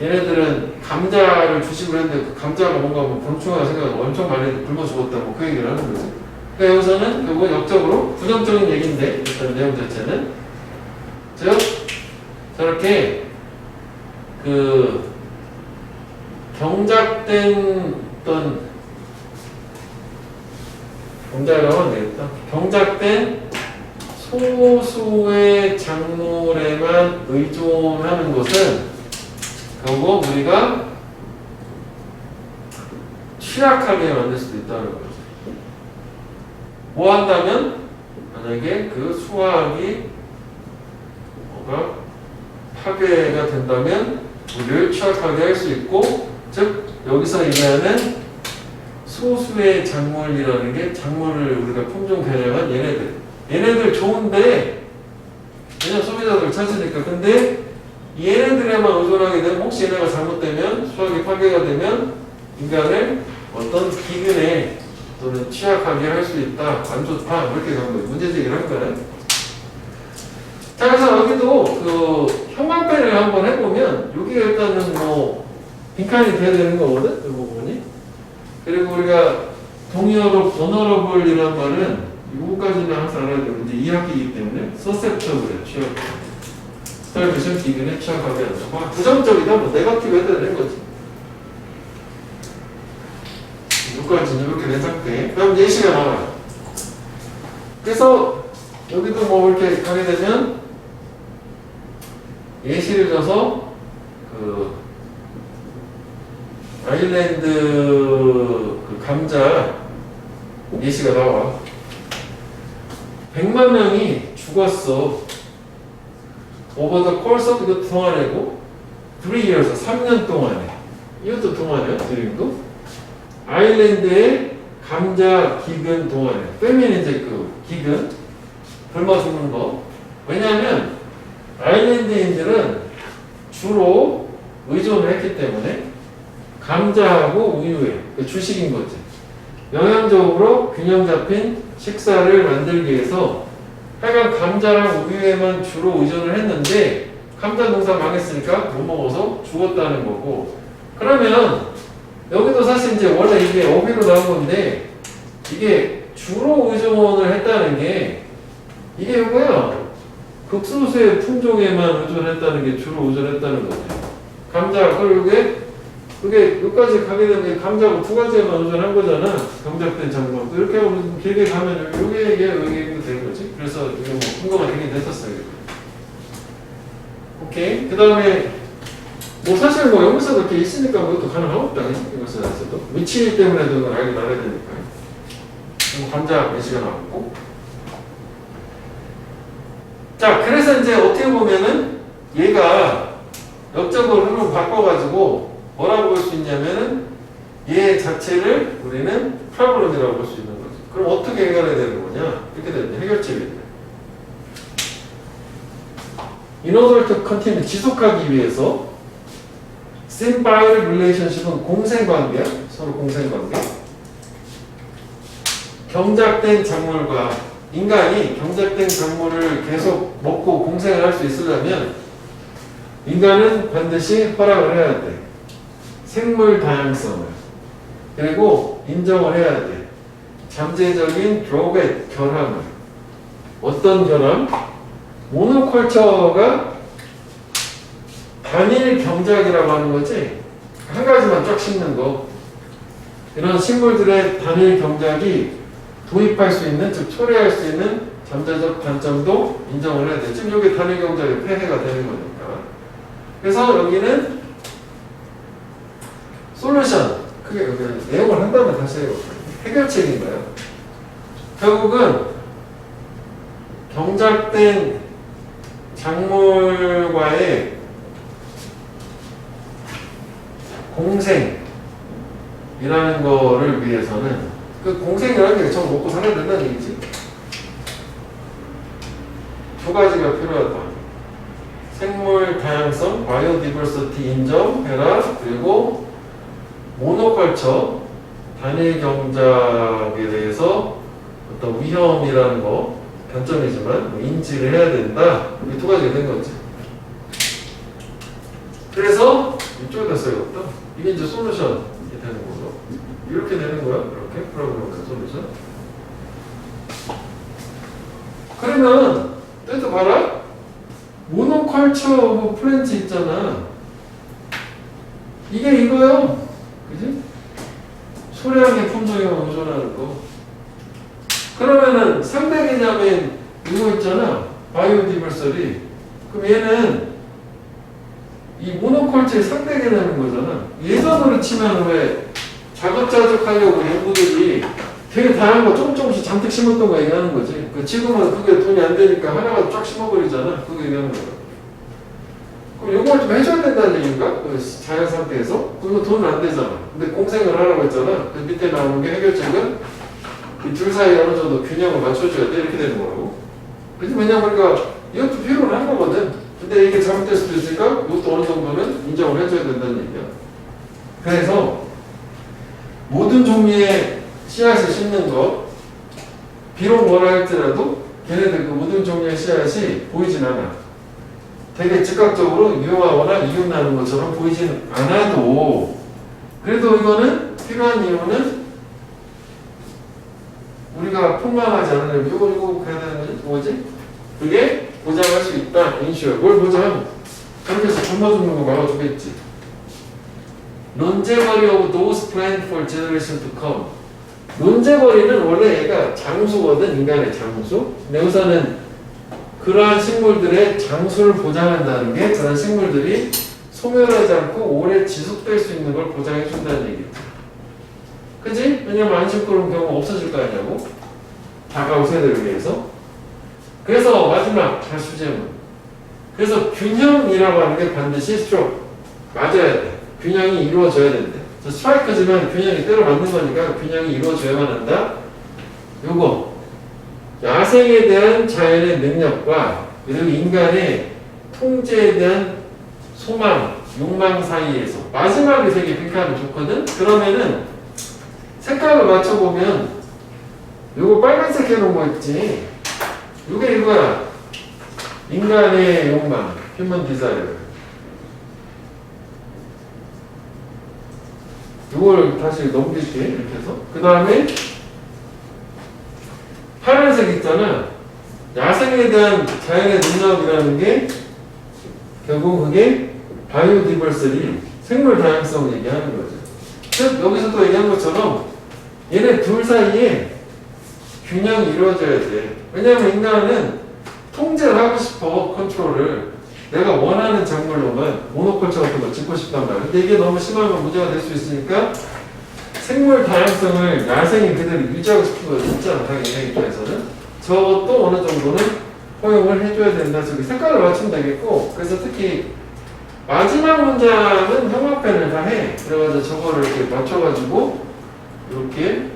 얘네들은 감자를 주식을 했는데 그 감자가 뭔가 뭐 병충해가 생겨서 엄청 많이 굶어 죽었다. 뭐 그 얘기를 하는 거지. 그러니까 여기서는 그거 역적으로 부정적인 얘기인데 일단 내용 자체는 즉 저렇게 경작된 어떤 경작이라고 하면 되겠다. 경작된 소수의 작물에만 의존하는 것은 결국 우리가 취약하게 만들 수도 있다는 거죠. 뭐 한다면 만약에 그 수확이 뭐가 파괴가 된다면 우리를 취약하게 할 수 있고, 즉 여기서 얘기하는 소수의 작물이라는 게 작물을 우리가 품종 개량한 얘네들 좋은데 왜냐면 소비자들 찾으니까. 근데 얘네들에만 의존하게 되면 혹시 얘네가 잘못되면 수확이 파괴가 되면 인간을 어떤 기근에 또는 취약하게 할 수 있다. 안 좋다. 이렇게 간 거예요. 문제제기를 한 거예요. 자, 그래서 여기도 그 형광펜을 한번 해보면 여기가 일단은 뭐 빈칸이 돼야 되는 거거든. 이 부분이. 그리고 우리가 동의어로 vulnerable이란 말은 이거까지는 항상 알아야 되고 이제 2학기이기 때문에 susceptible에 취약해. 스타일리션 기근에 취약하게 한다. 뭐 부정적이다. 뭐 네거티브 해야 되는 거지. 여기까지는 이렇게 된 상태. 그럼 예시가 나와요. 그래서 여기도 뭐 이렇게 가게 되면 예시를 줘서 아일랜드 감자 예시가 나와. 100만 명이 죽었어. over the course of 이것도 동안이고 3 years, 3년 동안에. 이것도 동안이야, 드림도. 아일랜드의 감자 기근 동안에. 빼면 이제 기근. 굶어 죽는 거. 왜냐하면 아일랜드인들은 주로 의존을 했기 때문에 감자하고 우유에 주식인 거지. 영양적으로 균형 잡힌 식사를 만들기 위해서 하여간 감자랑 우유에만 주로 의존을 했는데 감자 농사 망했으니까 못 먹어서 죽었다는 거고. 그러면 여기도 사실 이제 원래 이게 어휘로 나온 건데 이게 주로 의존을 했다는 게 이게 이거야. 극소수의 품종에만 의존했다는 게 주로 의존했다는 거죠. 감자, 그리고 그게 여기까지 가게 되면 감자고 두 가지에만 의존한 거잖아. 경작된 작물. 이렇게 하면 길게 가면 여기에 되는 거지. 그래서 이게 뭐 근거가 되긴 됐었어요. 오케이. 그 다음에 뭐 사실 뭐 여기서도 이렇게 있으니까 그것도 가능하겠다. 이것에서도 위치 때문에도 이건 알게 나가야 되니까. 감자 예시가 나왔고. 자, 그래서 이제 어떻게 보면은 얘가 역적으로 흐름 바꿔가지고 뭐라고 볼 수 있냐면은 얘 자체를 우리는 프로블럼이라고 볼 수 있는 거지. 그럼 어떻게 해결해야 되는 거냐? 이렇게 되는 해결책이 있네. In order to continue, 지속하기 위해서 symbiotic relationship은 공생관계야. 서로 공생관계. 경작된 작물과 인간이 경작된 작물을 계속 먹고 공생을 할 수 있으려면 인간은 반드시 허락을 해야 돼. 생물 다양성을. 그리고 인정을 해야 돼. 잠재적인 드롭의 결함을. 어떤 결함? 모노컬처가 단일 경작이라고 하는 거지. 한 가지만 쫙 심는 거. 이런 식물들의 단일 경작이 도입할 수 있는, 즉 초래할 수 있는 잠재적 단점도 인정을 해야 돼. 지금 여기 단일 경작의 폐해가 되는 거니까. 그래서 여기는 솔루션, 크게 여기 내용을 한다면 다시 해결책인 거예요. 결국은 경작된 작물과의 공생이라는 거를 위해서는 그 공생이라는 게 전 먹고 살아야 된다는 얘기지. 두 가지가 필요하다. 생물 다양성, 바이오디버시티 인정해라. 그리고 모노컬처, 단일 경작에 대해서 어떤 위험이라는 거, 단점이지만 인지를 해야 된다. 이 두 가지가 된 거지. 그래서 이쪽에다 써야겠다. 이게 이제 솔루션이 되는 거죠. 이렇게 되는 거야. 이렇게 프로그램 솔루션. 그러면 또 봐라. 모노컬처 오브 플랜트 있잖아. 이게 이거요. 그지? 소량의 품종에 의존하는 거. 그러면은 상대 개념인 이거 있잖아. 바이오디버시티. 그럼 얘는 이 모노컬처의 상대 개념인 거잖아. 예전으로 치면 왜 자급자족하려고 연구들이 되게 다양한 거 조금씩 잔뜩 심었던 거 얘기하는 거지. 지금은 그게 돈이 안 되니까 하나가 쫙 심어버리잖아. 그거 얘기하는 거야. 그럼 이걸 좀 해줘야 된다는 얘기인가? 그 자연 상태에서? 그러면 돈은 안 되잖아. 근데 공생을 하라고 했잖아. 그 밑에 나오는 게 해결책은 이 둘 사이에 어느 정도 균형을 맞춰줘야 돼. 이렇게 되는 거라고. 그지? 왜냐면 우리가 이것도 필요로 한 거거든. 근데 이게 잘못될 수도 있으니까 이것도 어느 정도는 인정을 해줘야 된다는 얘기야. 그래서 모든 종류의 씨앗을 심는 것, 비록 뭐라 할지라도 걔네들 그 모든 종류의 씨앗이 보이진 않아. 되게 즉각적으로 유용하거나 이용나는 것처럼 보이진 않아도 그래도 이거는 필요한 이유는 우리가 폭망하지 않으려면 이거 해야 되는 거지? 뭐지? 그게 보장할 수 있다. 인슈어. 뭘 보장? 그렇게 해서 굶어 죽는 거 막아주겠지. 론제버리 of those planned for generation to come. 론제버리는 원래 얘가 장수거든. 인간의 장수. 근데 우선은 그러한 식물들의 장수를 보장한다는 게 그런 식물들이 소멸하지 않고 오래 지속될 수 있는 걸 보장해 준다는 얘기죠. 그지? 왜냐면 안심코로운 경우가 없어질 거 아니냐고. 다가올 세대를 위해서. 그래서 마지막 다수제문. 그래서 균형이라고 하는 게 반드시 스트로크 맞아야 돼. 균형이 이루어져야 된대. 스트라이크지만 균형이 때로 맞는 거니까 균형이 이루어져야만 한다. 요거 야생에 대한 자연의 능력과 그리고 인간의 통제에 대한 소망, 욕망 사이에서 마지막에 되게 빅하면 좋거든? 그러면은 색깔을 맞춰보면 요거 빨간색 해놓은 거 있지? 요게 이거야. 인간의 욕망, 휴먼 디자이어. 요걸 다시 넘길게, 이렇게 해서. 그 다음에 파란색 있잖아. 야생에 대한 자연의 능력이라는 게 결국 그게 바이오디버시티, 생물 다양성을 얘기하는 거죠. 즉 여기서도 얘기한 것처럼 얘네 둘 사이에 균형이 이루어져야 돼. 왜냐하면 인간은 통제를 하고 싶어, 컨트롤을. 내가 원하는 작물로만 모노컬처 같은 거 짓고 싶단 말이야. 근데 이게 너무 심하면 문제가 될 수 있으니까 생물 다양성을 야생이 그대로 유지하고 싶은 거 있잖아, 당연히 인간 입장에서는. 저것도 어느 정도는 허용을 해줘야 된다. 저기 색깔을 맞추면 되겠고, 그래서 특히 마지막 문장은 형광펜을 다 해. 그래가지고 저거를 이렇게 맞춰가지고 이렇게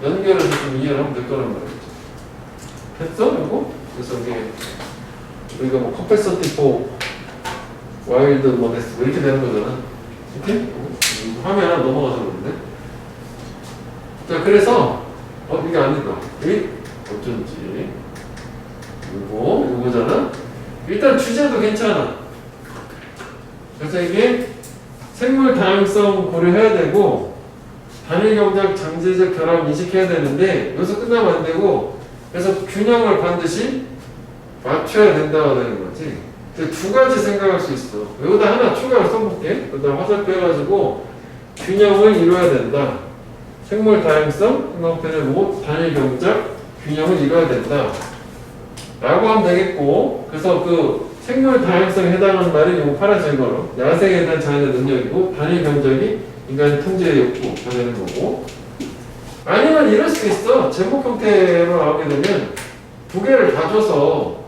연결해서 좀 이해를 하면 될 거란 말이죠. 됐어? 이거? 그래서 이게 우리가 뭐 커패서티 포 와일드 모데스 뭐 이렇게 되는 거잖아. 이렇게? 화면 하나 넘어가서 그러는데. 자, 그래서 이게 아니다. 이게 어쩐지 요거잖아. 일단 주제도 괜찮아. 그래서 이게 생물 다양성 고려해야 되고 단일 경작 장제적 결합 인식해야 되는데 여기서 끝나면 안 되고 그래서 균형을 반드시 맞춰야 된다고 되는 거지. 두 가지 생각할 수 있어. 여기다 하나 추가로 써볼게. 그다음 화살표 해가지고 균형을 이루어야 된다. 생물 다양성, 형광펜의 단일 경작, 균형을 이루어야 된다. 라고 하면 되겠고, 그래서 그 생물 다양성에 해당하는 말이 요 파란색으로 야생에 대한 자연의 능력이고, 단일 경작이 인간의 통제의 욕구가 되는 거고, 아니면 이럴 수도 있어. 제목 형태로 나오게 되면 두 개를 다 줘서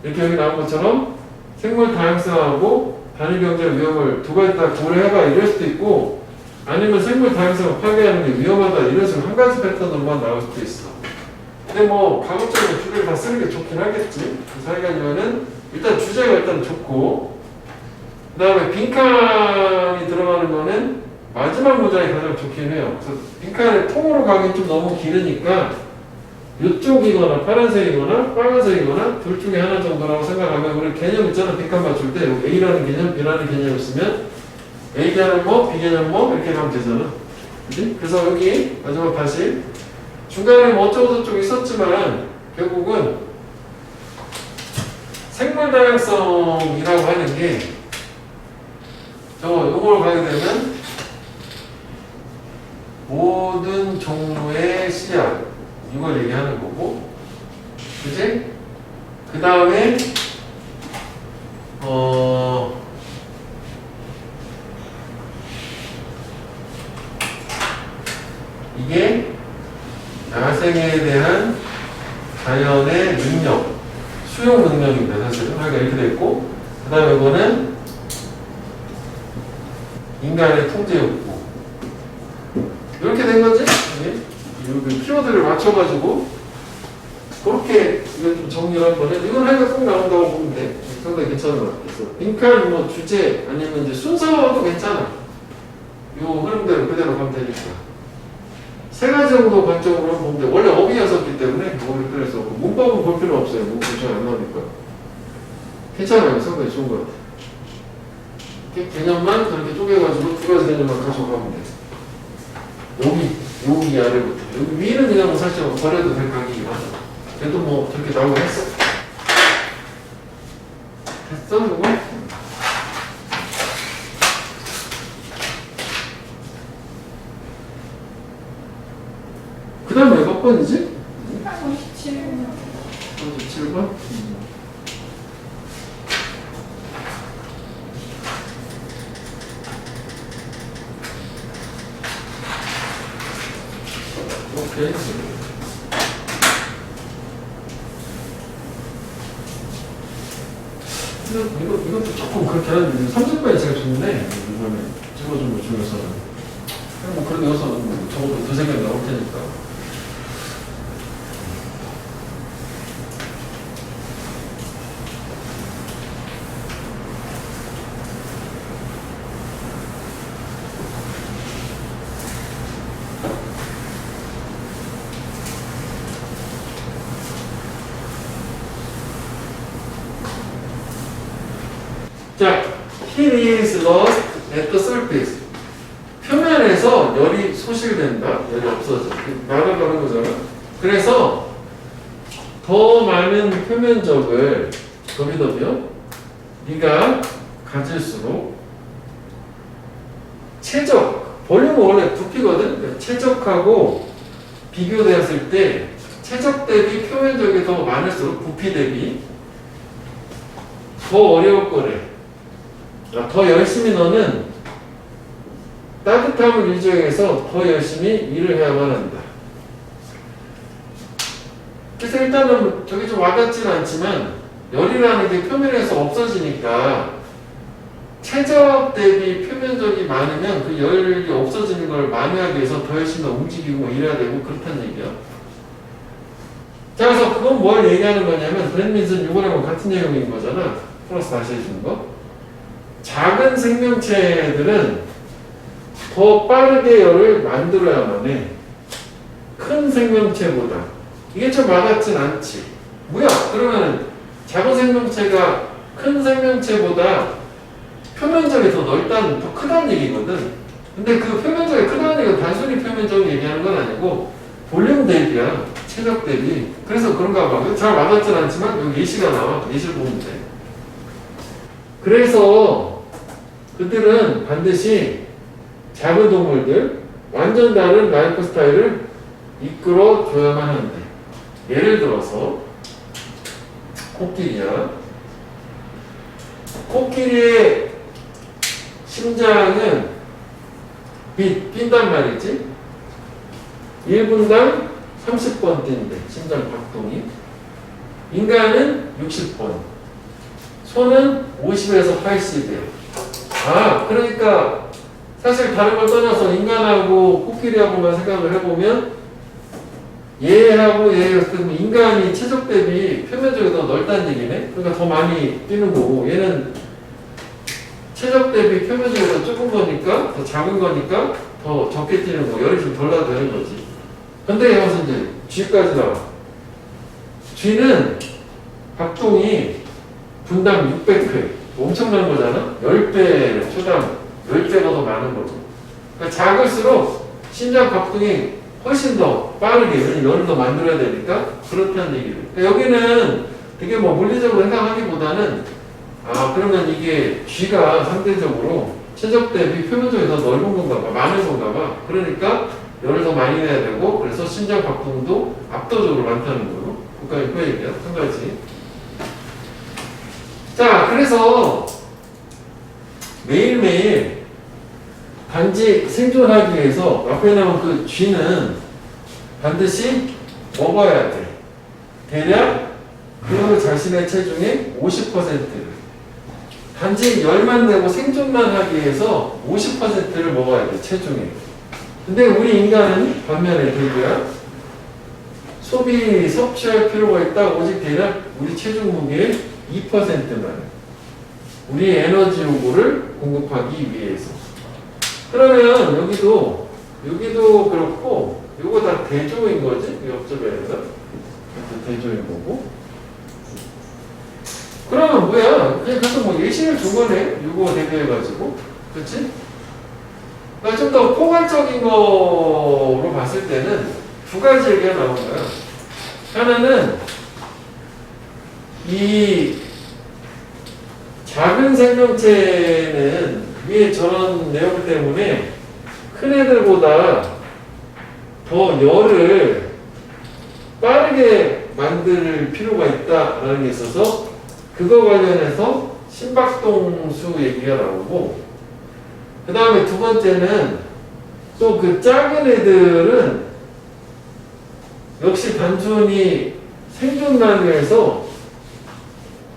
이렇게 여기 나온 것처럼 생물 다양성하고 단일 경제 위험을 두 가지 다 고려해봐 이럴 수도 있고 아니면 생물 다양성을 파괴하는 게 위험하다 이런 식으로 한 가지 패턴으로만 나올 수도 있어. 근데 뭐 가급적이면 두 개를 다 쓰는 게 좋긴 하겠지. 그래서 하려면은 일단 주제가 일단 좋고, 그 다음에 빈칸이 들어가는 거는 마지막 문장이 가장 좋긴 해요. 그래서 빈칸을 통으로 가긴 좀 너무 길으니까 이쪽이거나 파란색이거나 빨간색이거나 둘 중에 하나 정도라고 생각하면, 우리 개념 있잖아. 빈칸 맞출 때 A라는 개념, B라는 개념 있으면 A 개념 뭐, B 개념 뭐 이렇게 가면 되잖아. 그치? 그래서 여기 마지막 다시 중간에 뭐 어쩌고저쩌고 있었지만 결국은 생물 다양성이라고 하는 게 요걸 가게 되면 모든 종류의 씨앗 이걸 얘기하는 거고, 그치? 그 다음에 이게 야생에 대한 자연의 능력, 수용 능력입니다. 사실은 그러니까 이렇게 됐고, 그 다음에 이거는 인간의 통제 욕구, 이렇게 된 거지? 이 키워드를 맞춰가지고 그렇게 이걸 좀 정리를 한 거는, 이건 하니까 꼭 나온다고 보면 돼. 상당히 괜찮은 것 같아서 빈칸 뭐 주제 아니면 이제 순서도 괜찮아. 요 흐름대로 그대로 가면 되니까 세 가지 정도 관점으로 보면 돼. 원래 어휘였었기 때문에 그래서 문법은 볼 필요 없어요. 문법 잘 안 나오니까 괜찮아요. 상당히 좋은 것 같아. 개념만 그렇게 쪼개가지고 두 가지 개념만 가져가면 돼. 여기 아래부터. 여기 위는 그냥 사실 버려도 될 각이긴 하죠. 그래도 뭐 저렇게 나오고 했어. 됐어? 이거? 그 다음에 몇 번이지? 37번. 37번? 오케이. 이것도 조금 그렇게 하는데 30번이 제일 좋네. 이번에 찍어준 것 중에서는. 뭐 그래도 여기서 적어도 두세 개 나올 테니까. 자, heat is lost at the surface. 표면에서 열이 소실된다. 열이 없어져. 날아가는 거잖아. 그래서 더 많은 표면적을 더비더비요. 네가 가질수록 최적, 볼륨은 원래 부피거든. 최적하고 비교되었을 때 최적 대비 표면적이 더 많을수록 부피 대비 더 어려울 거래. 더 열심히 너는 따뜻함을 유지해서 더 열심히 일을 해야만 한다. 그래서 일단은 저게 좀 와닿지는 않지만 열이라는 게 표면에서 없어지니까 최적 대비 표면적이 많으면 그 열이 없어지는 걸 만회하기 위해서 더 열심히 움직이고 일해야 되고 그렇다는 얘기야. 자, 그래서 그건 뭘 얘기하는 거냐면 브랜민슨 이거랑 같은 내용인 거잖아. 플러스 다시 해주는 거. 작은 생명체들은 더 빠르게 열을 만들어야만 해. 큰 생명체보다. 이게 좀 와닿진 않지. 뭐야? 그러면 작은 생명체가 큰 생명체보다 표면적이 더 넓다는, 더 크다는 얘기거든. 근데 그 표면적이 크다는 얘기는 단순히 표면적 얘기하는 건 아니고 볼륨 대비야. 체적 대비. 그래서 그런가 봐. 잘 와닿진 않지만 여기 예시가 나와. 예시를 보면 돼. 그래서 그들은 반드시 작은 동물들, 완전 다른 라이프 스타일을 이끌어 줘야만 하는데, 예를 들어서 코끼리야. 코끼리의 심장은 빈단 말이지. 1분당 30번 뛴대, 심장 박동이. 인간은 60번, 소는 50에서 80이에요. 그러니까 사실 다른 걸 떠나서 인간하고 코끼리하고만 생각을 해보면 얘하고 얘 그럼 인간이 체적 대비 표면적이 더 넓다는 얘기네. 그러니까 더 많이 뛰는 거고 얘는 체적 대비 표면적이 더 적은 거니까 더 작은 거니까 더 적게 뛰는 거. 열이 좀 덜 나도 되는 거지. 근데 여기서 이제 G까지 나와. G는 박동이 분당 600회. 엄청난 거잖아? 10배, 초당 10배가 더 많은 거죠. 그러니까 작을수록 심장 박동이 훨씬 더 빠르게, 열을 더 만들어야 되니까 그렇다는 얘기를. 그러니까 여기는 되게 뭐 물리적으로 생각하기보다는 그러면 이게 G가 상대적으로 최적 대비 표면적이 더 넓은 건가 봐, 많은 건가 봐. 그러니까 열을 더 많이 내야 되고, 그래서 심장 박동도 압도적으로 많다는 거예요. 그까지 그 얘기야, 한 가지. 자, 그래서 매일매일 단지 생존하기 위해서 앞에 나온 그 G는 반드시 먹어야 돼. 대략 그 자신의 체중의 50%를. 단지 열만 내고 생존만 하기 위해서 50%를 먹어야 돼, 체중에. 근데 우리 인간은 반면에 대비야 섭취할 필요가 있다. 오직 대략 우리 체중 무게의 2%만. 우리의 에너지 요구를 공급하기 위해서. 그러면 여기도 그렇고, 요거 다 대조인 거지? 옆접에서. 이것도 대조인 거고. 그러면 뭐야? 그냥 가서 뭐 예시를 준 거네? 요거 대비해가지고. 그치? 그러니까 좀 더 포괄적인 거로 봤을 때는 두 가지 얘기가 나온 거야. 하나는 이 작은 생명체는 위에 저런 내용 때문에 큰 애들보다 더 열을 빠르게 만들 필요가 있다라는 게 있어서 그거 관련해서 심박동수 얘기가 나오고, 그 다음에 두 번째는 또 그 작은 애들은 역시 단순히 생존만 위해서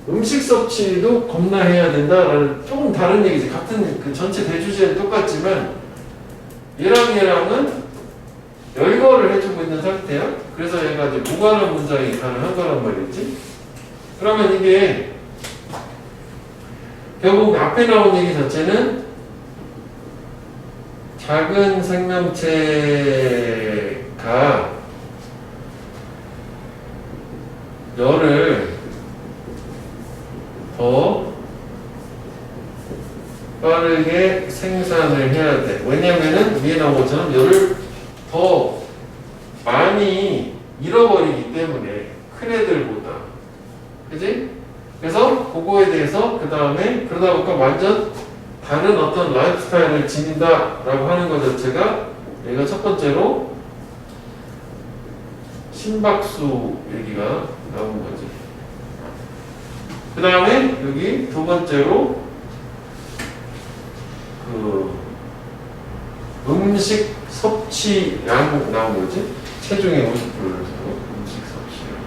음식 섭취도 겁나 해야 된다라는 조금 다른 얘기지. 같은 그 전체 대주제는 똑같지만 얘랑은 열거를 해주고 있는 상태야. 그래서 얘가 이제 무관한 문장이 가능한 거란 말이지. 그러면 이게 결국 앞에 나온 얘기 자체는 작은 생명체가 열을 더 빠르게 생산을 해야 돼. 왜냐면은 위에 나온 것처럼 열을 더 많이 잃어버리기 때문에 큰 애들보다. 그지? 그래서 그거에 대해서 그 다음에 그러다 보니까 완전 다른 어떤 라이프 스타일을 지닌다라고 하는 것 자체가 얘가 첫 번째로 심박수 얘기가 나온 거지. 그 다음에 여기 두 번째로 그 음식 섭취량 나온 거지. 체중의 50%를 음식 섭취량.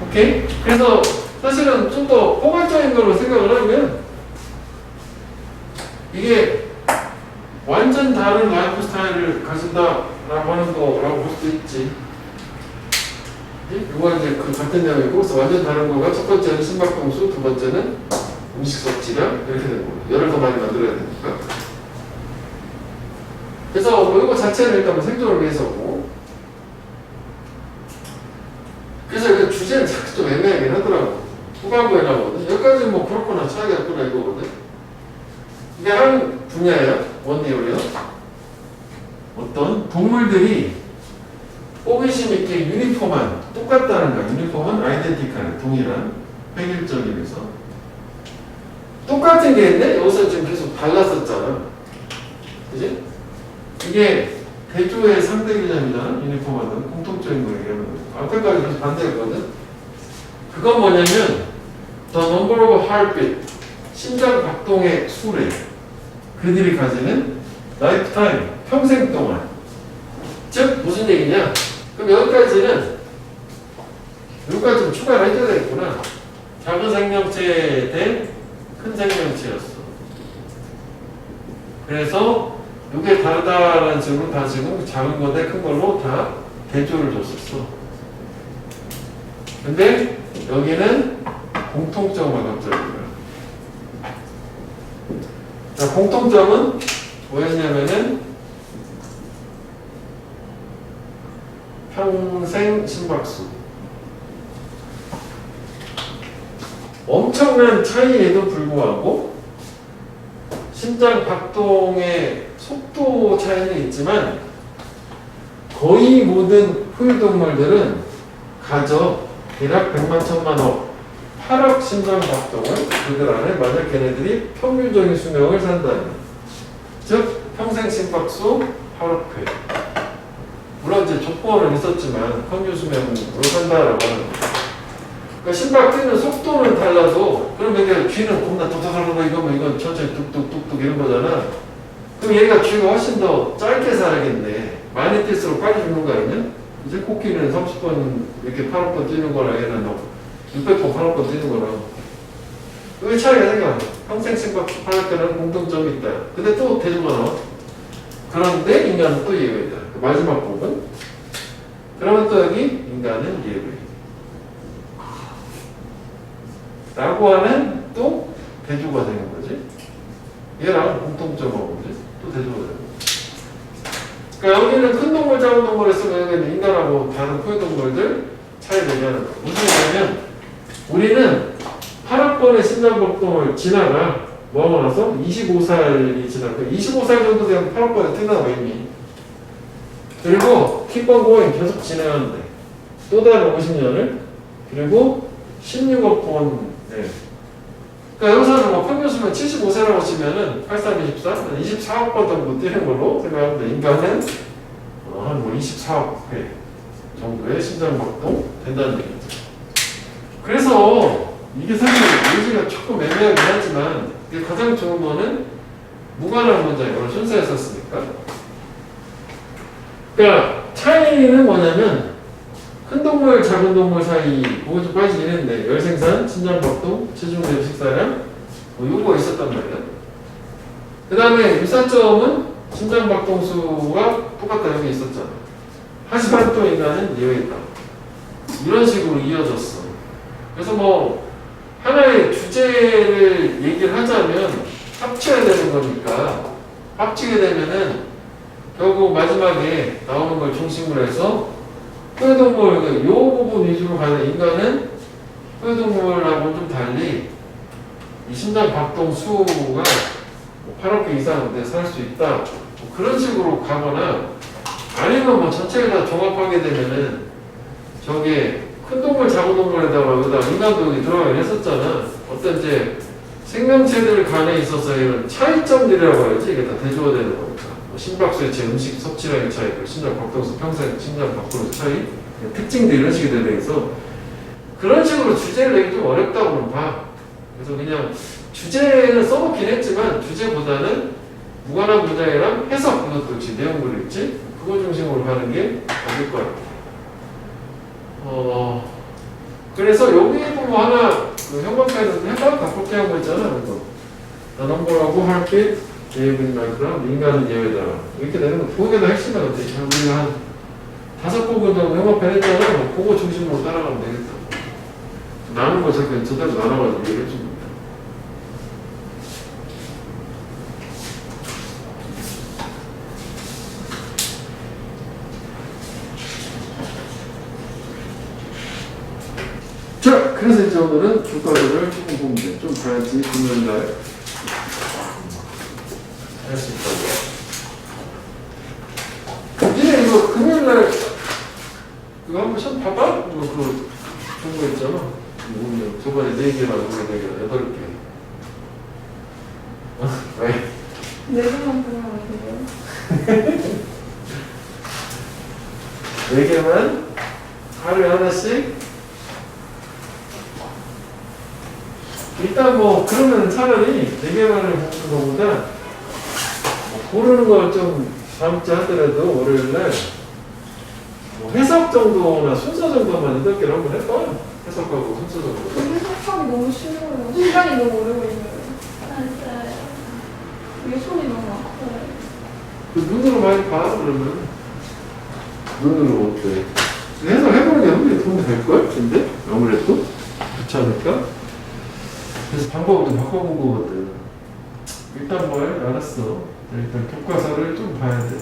오케이? 그래서 사실은 좀 더 포괄적인 걸로 생각을 하면 이게 완전 다른 라이프 스타일을 가진다라고 하는 거라고 볼 수도 있지. 이거 이제 그 같은 내용이고, 그래서 완전 다른 거가 첫 번째는 심박동수, 두 번째는 음식 섭취량 이렇게 되는 거예요. 열을 더 많이 만들어야 되니까. 그래서 뭐 이거 자체는 일단 뭐 생존을 위해서고. 그래서 그 주제는 좀 애매하긴 하더라고. 후반부에 나오거든. 여기까지 뭐 그렇구나, 차이가 있구나 이거거든. 이게 한 분야야, 원리어리어. 어떤 동물들이 호기심 있게 유니폼한, 똑같다는 거야. 유니폼은 아이덴티컬, 동일한, 획일적이면서. 똑같은 게 있는데 여기서 지금 계속 달랐었잖아. 그지? 이게 대조의 상대 개념이잖아. 유니폼하는 공통적인 거 얘기하는 거. 앞에까지 계속 반대였거든. 그건 뭐냐면 The number of heartbeat, 심장 박동의 수래. 그들이 가지는 lifetime, 평생 동안. 즉 무슨 얘기냐? 그럼 여기까지 좀 추가를 해줘야 되겠구나. 작은 생명체 대 큰 생명체였어. 그래서 이게 다르다라는 식으로 다 지금 작은 거대 큰 걸로 다 대조를 줬었어. 근데 여기는 공통점을 갑자기 줘요. 자, 공통점은 뭐였냐면은 평생 심박수. 엄청난 차이에도 불구하고 심장 박동의 속도 차이는 있지만 거의 모든 포유동물들은 가져 대략 100만 1000만억 8억 심장 박동을 그들 안에 만약 걔네들이 평균적인 수명을 산다면, 즉 평생 심박수 8억 회. 물론 이제 조건은 있었지만 평균 수명으로 산다라고 하는 거예요. 그러니까 심박 뛰는 속도는 달라도, 그럼 얘가 귀는 겁나 도도도도 이거면 이건 천천히 뚝뚝뚝뚝 이런 거잖아. 그럼 얘가 귀가 훨씬 더 짧게 살아야겠네. 많이 뛸수록 빨리 죽는 거 아니냐? 이제 코끼리는 30번 이렇게 8억 뛰는 거랑 얘는 600번 8억 뛰는 거랑 왜 차이가 생겨? 평생 심박수 8억회는 공통점이 있다. 근데 또 대조가 나와. 그런데 인간은 또 예외다. 그 마지막 부분. 그러면 또 여기 인간은 예외. 라고 하는 또 대조가 되는 거지. 얘랑 공통점하고 또 대조가 되는 거지. 그러니까 여기는 큰 동물, 작은 동물을 쓰면 여기는 인간하고 다른 포유동물들 차이를 얘기하는 거야. 무슨 얘기냐면 우리는 8억번의 심장박동을 지나가 뭐하고 나서 25살이 지나고 25살 정도 되면 8억번에 뜬다고 이미. 그리고 keep on going 계속 진행하는데 또 다른 50년을 그리고 16억 번. 네. 그러니까 여기서는 뭐 평균 수명 75세라고 치면은 83, 24, 24억 번 정도 뛰는 걸로 생각하는데 인간은 한 뭐 24억 회 정도의 심장박동 된다는 얘기죠. 그래서 이게 사실 예시가 조금 애매하긴 하지만 이게 가장 좋은 거는 무관한 문장을 순서였었으니까. 그러니까 차이는 뭐냐면 큰 동물, 작은 동물 사이 그거 좀 빠지긴 했는데 열생산, 심장박동, 체중대비 식사량 뭐 요거 있었단 말이야. 그 다음에 유사점은 심장박동 수가 똑같다 여기 있었잖아. 하지만 또 인간은 예외다. 이런 식으로 이어졌어. 그래서 뭐 하나의 주제를 얘기를 하자면 합쳐야 되는 거니까 합치게 되면은 결국 마지막에 나오는 걸 중심으로 해서 포유동물, 요 부분 위주로 가는 인간은 포유동물하고는 좀 달리 이 심장 박동 수가 뭐 8억 개 이상 살 수 있다. 뭐 그런 식으로 가거나 아니면 뭐 전체를 다 종합하게 되면은 저게 큰 동물, 작은 동물에다가 여기다 인간도 여기 들어가긴 했었잖아. 어떤 이제 생명체들 간에 있어서 이런 차이점들이라고 해야지 이게 다 대조가 되는 거니까. 뭐 심박수의 제 음식 섭취량의 차이, 심장 박동수, 평생 심장 박동수 차이, 특징들 이런 식이 되어서 그런 식으로 주제를 내기 좀 어렵다고는 봐. 그래서 그냥 주제는 써놓긴 했지만 주제보다는 무관한 문장이랑 해석, 이것도 역시 내용물이 있지? 그거 중심으로 가는 게 맞을 거야. 그래서 여기 보면 하나 그 형광펜은 해봐? 바꾸게 한 거 있잖아. 그래서 나는 뭐라고 할게 예외인 말처럼 인간은 예외다. 이렇게 되는 거 그게 더 핵심이야. 우리가 한 5부분 정도 형광펜 했잖아. 뭐 그거 중심으로 따라가면 되겠다. 나눈 거 저렇게 저대로 나눠가지고 얘기해 줍니다. 자, 그래서 이제 오늘은 교과서를 조금 보면 돼. 좀 봐야지 금요일날 할 수 있다고. 니네 이거 금요일날 이거 한번 시험 봐봐? 이거 그 좋은 거 있잖아. 오늘 저번에 4개만 오늘 4개 8개. 왜? 네 개만 보면 안 돼요? 4개만 하루에 하나씩. 일단 뭐 그러면 차라리 4개만을 보는 것보다 고르는 걸 좀 다음 주에 하더라도 월요일날 뭐 해석 정도나 순서 정도만 8개를 한번 해봐. 해석하고 순서 정도. 근데 해석하기 너무 싫어요. 시간이 너무 오래 걸려요. 맞아요. 이게 손이 너무 아파요. 그 눈으로 많이 봐, 그러면. 눈으로 어때? 해석해보는 게 아무래도 도움이 될걸? 근데? 아무래도? 그렇지 않을까? 그래서 방법을 좀 바꿔본 거거든. 일단 뭘? 알았어. 일단 교과서를 좀 봐야 돼.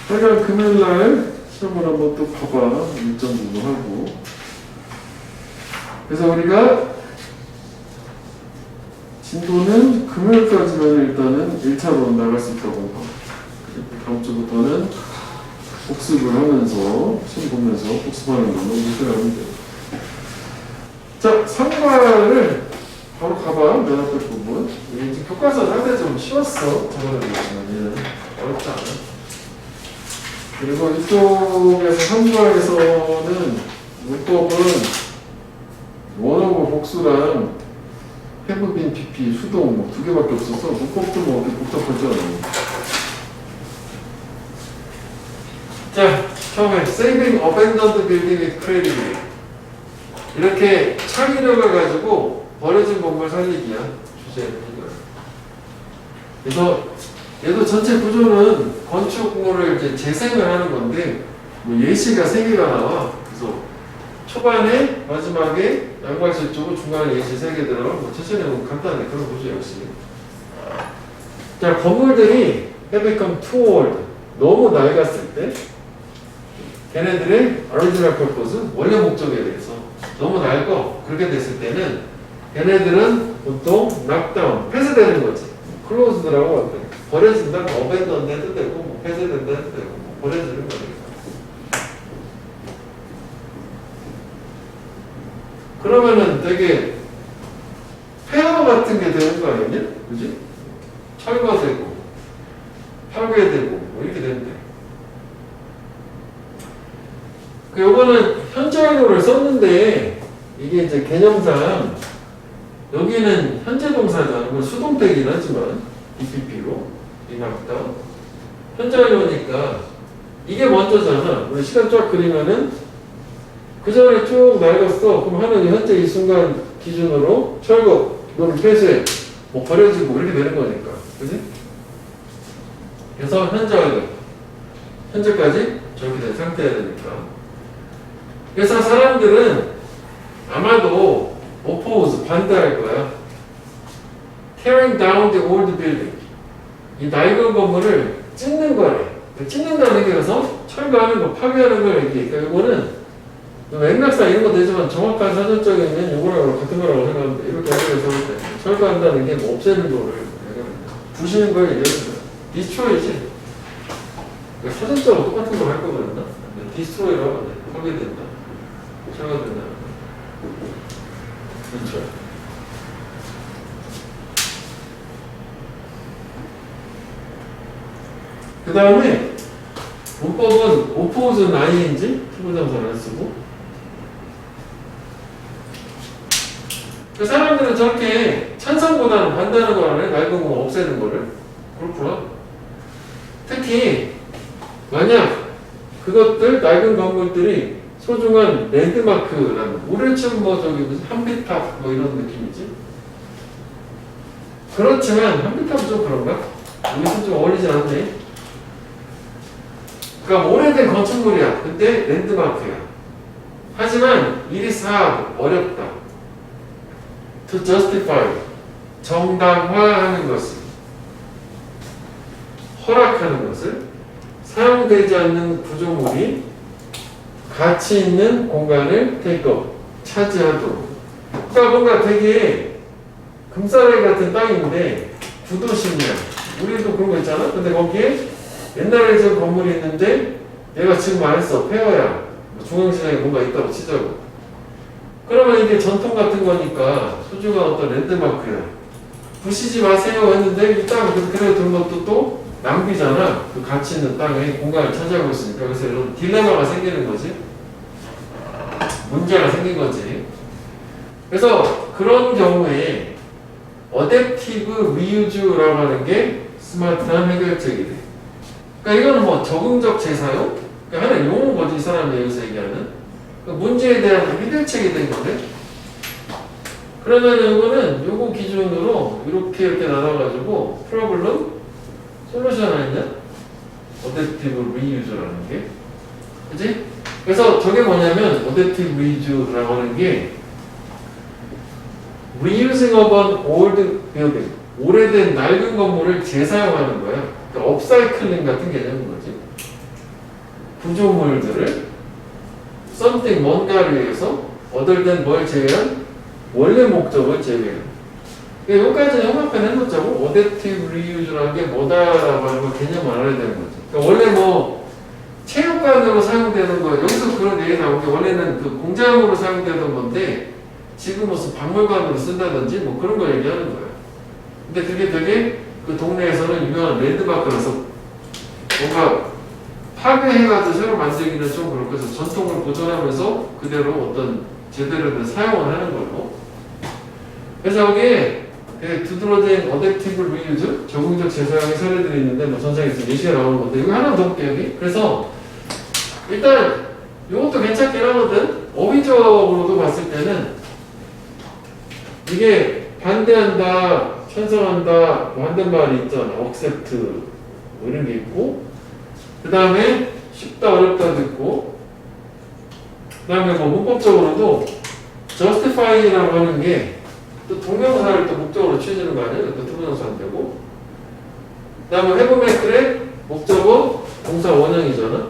내가 금요일날 시험을 한번 또 봐봐. 일정 부분 하고. 그래서 우리가 진도는 금요일까지만 일단은 1차로 나갈 수 있다고 봐. 그리고 다음 주부터는 복습을 하면서, 시험 보면서 복습하는 걸로 무시하면 돼. 자, 3과를 바로 가봐. 면 앞에 부분. 이게 지금 교과서 상당히 좀 쉬웠어. 저번에 보시면 얘는 어렵지 않아. 그리고 이쪽에서 3과에서는 문법은 원어고 복수랑 해부빈 PP, 수동 뭐 2개밖에 없어서 문법도 뭐 그렇게 복잡하지 않아요. 자, 처음에 Saving Abandoned Building with Creativity. 이렇게 창의력을 가지고 버려진 건물 살리기야. 주제는 이거야. 그래서 얘도 전체 구조는 건축물을 이제 재생을 하는 건데 뭐 예시가 3개가 나와. 그래서 초반에 마지막에 양발실 쪽은 중간에 예시 3개 들어가. 뭐 천천히 보면 간단해. 그런 구조 역시. 자, 건물들이 have become too old. 너무 낡았을 때 걔네들의 original purpose, 원래 목적에 대해서 너무 낡고 그렇게 됐을 때는 걔네들은 보통 knock down, 폐쇄되는 거지. closed라고 하거든. 버려진다, abandoned 해도 되고, 뭐 폐쇄된다 해도 되고, 뭐 버려지는 거니까. 그러면은 되게 폐허 같은 게 되는 거 아니냐? 그지? 철거되고, 파괴되고, 뭐 이렇게 되는데. 요거는 현재형으로 썼는데, 이게 이제 개념상, 여기는 현재 동사잖아. 뭐 수동태이긴 하지만, DPP로. 이만큼 현재형이니까, 이게 먼저잖아. 우리 시간 쫙 그리면은, 그 전에 쭉 낡았어. 그럼 하는 현재 이 순간 기준으로 철거, 이거는 폐쇄, 뭐 버려지고 이렇게 되는 거니까. 그지? 그래서 현재까지 저렇게 된 상태여야 되니까. 그래서 사람들은 아마도 oppose, 반대할 거야. tearing down the old building. 이 낡은 건물을 찢는 거래. 찢는다는 게 그래서 철거하는 거, 파괴하는 걸 얘기해. 그러니까 이거는 맥락상 이런 거 되지만 정확한 사전적인 요거랑 같은 거라고 생각하는데 이렇게 해서 철거한다는 게 뭐 없애는 거를 부시는 걸 얘기하는 거야. 디스트로이지. 그러니까 사전적으로 똑같은 걸 할 거거든요. 디스트로이라고 하네. 파괴된다. 철거된다. 그렇죠. 그 다음에 문법은 oppose는 ing인지 투부정사를 쓰고 그 사람들은 저렇게 찬성보다는 반대하는 거 안에 낡은 거 없애는 거를. 그렇구나. 특히 만약 그것들 낡은 건물들이 소중한 랜드마크라는 우레층 뭐 저기 무슨 한비탑 뭐 이런 느낌이지. 그렇지만 한비탑은 좀 그런가? 여기서 좀 어울리지 않네. 그러니까 오래된 건축물이야. 근데 랜드마크야. 하지만 일이 싹 어렵다. To justify, 정당화하는 것을, 허락하는 것을, 사용되지 않는 구조물이 가치 있는 공간을 take up, 차지하도록. 그러니까 뭔가 되게 금싸라기 같은 땅인데 구도심이야. 우리도 그런 거 있잖아. 근데 거기에 옛날에 저 건물이 있는데 얘가 지금 안 했어. 폐허야. 중앙시장에 뭔가 있다고 치자고. 그러면 이게 전통 같은 거니까 소중한 어떤 랜드마크야. 부시지 마세요 했는데 이 땅 그대로 둔 것도 또 낭비잖아. 그 가치 있는 땅에 공간을 차지하고 있으니까. 그래서 이런 딜레마가 생기는 거지. 문제가 생긴 거지. 그래서 그런 경우에 어댑티브 리유즈라고 하는 게 스마트한 해결책이 돼. 그러니까 이거는 뭐 적응적 재사용? 그러니까 하나의 용어인 거지, 이 사람이 여기서 얘기하는. 그러니까 문제에 대한 해결책이 된 건데. 그러면 이거는 요거 기준으로 이렇게 나눠가지고 프로블럼 솔루션 아니냐? 어댑티브 리유즈라는 게. 그치? 그래서 저게 뭐냐면 어댑티브 리유즈라고 하는 게 reusing of an old building, 오래된 낡은 건물을 재사용하는 거야. 그러니까 업사이클링 같은 개념인 거지. 구조물들을 something 뭔가를 위해서 other than 뭘 제외한 원래 목적을 제외한. 그러니까 여기까지 형광펜 해놓자고 어댑티브 리유즈라는 게 뭐다라고 하는 걸 개념을 알아야 되는 거지. 그러니까 원래 뭐 체육관으로 사용되는 거 여기서 그런 얘기 나온 게 원래는 그 공장으로 사용되던 건데 지금 무슨 박물관으로 쓴다든지 뭐 그런 거 얘기하는 거야. 근데 그게 되게 그 동네에서는 유명한 랜드마크라서 뭔가 파괴해가지고 새로 만들기는 좀 그렇고 해서 전통을 보존하면서 그대로 어떤 제대로 된 사용을 하는 걸로. 그래서 여기에 두드러진 어댑티브 리유즈, 적응적 재사용의 사례들이 있는데 뭐 전장에서 예시가 나오는 건데 이거 하나 더 볼게요 여기. 그래서 일단 이것도 괜찮긴 하거든. 어휘적으로도 봤을 때는 이게 반대한다, 찬성한다, 뭐 한단 말이 있잖아. accept 뭐 이런 게 있고, 그 다음에 쉽다, 어렵다도 있고, 그 다음에 뭐 문법적으로도 justify라고 하는 게 또 동명사를 또 목적으로 취해주는 거 아니에요? 또 투부정사 안 되고. 그 다음에 해보면 그래 목적어 동사 원형이잖아.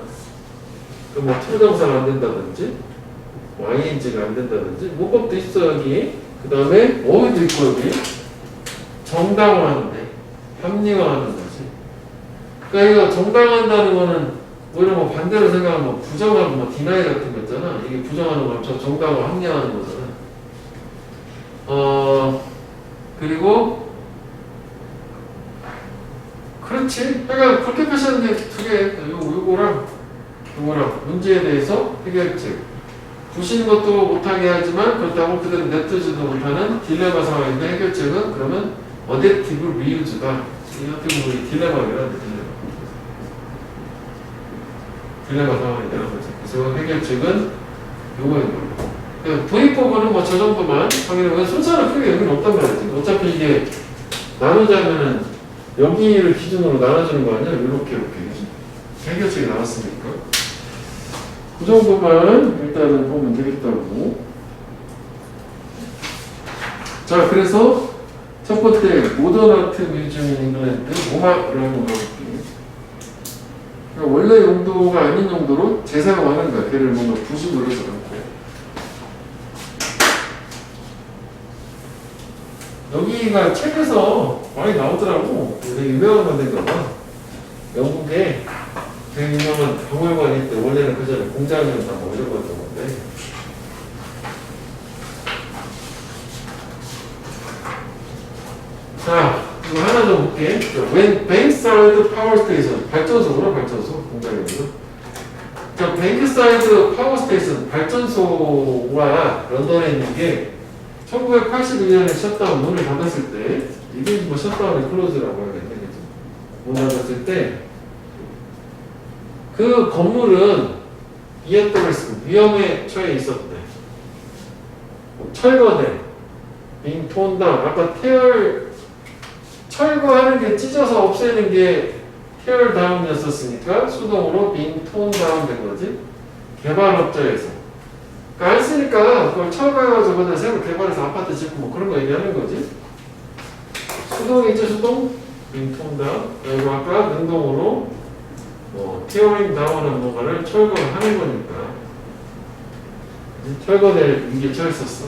그럼 뭐 투부정사가 안 된다든지, 뭐 ing가 안 된다든지, 문법도 있어 여기. 그 다음에 어휘도 있고 여기 정당화하는데 합리화하는 거지. 그러니까 이거 정당화한다는 거는 오히려 뭐 반대로 생각하면 뭐 부정하고 뭐 디나이 같은 거 있잖아. 이게 부정하는 거면 정당화 합리화하는 거잖아. 그리고 그렇지. 그러니까 그렇게 표시하는 게 두 개. 요거랑 문제에 대해서 해결책. 부시는 것도 못하게 하지만 그렇다고 그대로 냅두지도 못하는 딜레마 상황인데 해결책은 그러면 어댑티브 리유즈다. 이 어떻게 보면 딜레마입니다. 딜레마 상황이라는 거죠. 그래서 해결책은 요거인 걸로. 도입법은 뭐 저 정도만 확인하면 순서는 크게 의미는 없단 말이지. 어차피 이게 나누자면은 여기를 기준으로 나눠주는 거 아니야? 이렇게 해결책이 나왔으니까. 그 정도만 일단은 보면 되겠다고. 자, 그래서 첫 번째 모던 아트 뮤지엄 인 잉글랜드 모마라는 거 볼게요. 그러니까 원래 용도가 아닌 용도로 재사용하는 거야. 걔를 뭔가 부수고 이러지 않고. 여기가 책에서 많이 나오더라고. 되게 유명한 건데인가 봐. 영국에 되게 유명한 박물관이 있대. 원래는 그 전에 공장이었나 뭐 이런 거였던 건데. 자, 이거 하나 더 볼게. When Bankside Power Station, 발전소구나, 발전소. 공장이거든. 자, Bankside Power Station, 발전소가 런던에 있는 게 1981년에 셧다운 문을 닫았을 때, 이게 뭐 셧다운의 클로즈라고 하겠네, 그죠? 문 닫았을 때, 그 건물은 위험에 처해 있었대. 철거돼. being torn down. 아까 철거하는 게 찢어서 없애는 게 tear down이었었으니까 수동으로 being torn down 된 거지. 개발업자에서. 그러니까 안 쓰니까 그걸 철거해가지고 그냥 새로 개발해서 아파트 짓고 뭐 그런 거 얘기하는 거지. 수동이죠, 수동? being torn down. 그리고 아까 능동으로 tearing down은 뭔가를 철거를 하는 거니까. 철거될 이게 처했었어.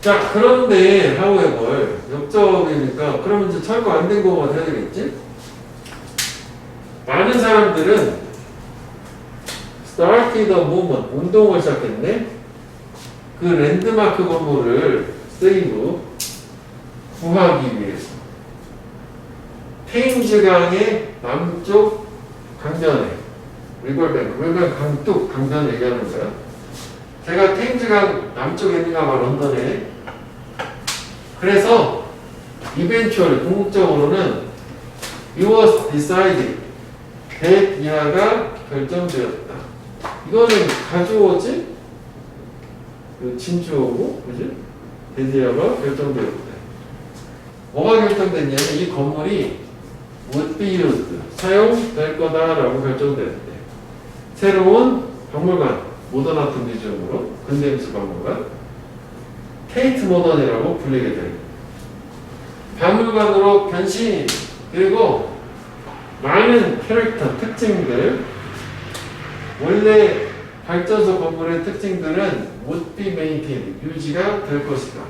자, 그런데 however 역적이니까 그러면 이제 철거 안 된 거가 돼야 되겠지? 많은 사람들은 started a movement, 운동을 시작했네. 그 랜드마크 건물을 세이브 구하기 위해서 테임즈강의 남쪽 강변에 리버뱅크 강둑 강변 얘기하는 거야. 제가 테임즈강 남쪽에 있는가 봐, 런던에. 그래서 eventually 궁극적으로는 it was decided that 이하가 결정되었다. 이거는 가져오지? 그 진주어고, 그지? 데디아가 결정되었다. 뭐가 결정됐냐면 이 건물이 would be used, 사용될 거다라고 결정됐대. 새로운 박물관, 모던 아트 뮤지엄으로, 근대미술 박물관, 테이트 모던이라고 불리게 됩니다. 박물관으로 변신, 그리고 많은 캐릭터, 특징들, 원래 발전소 건물의 특징들은 would be maintained, 유지가 될 것이다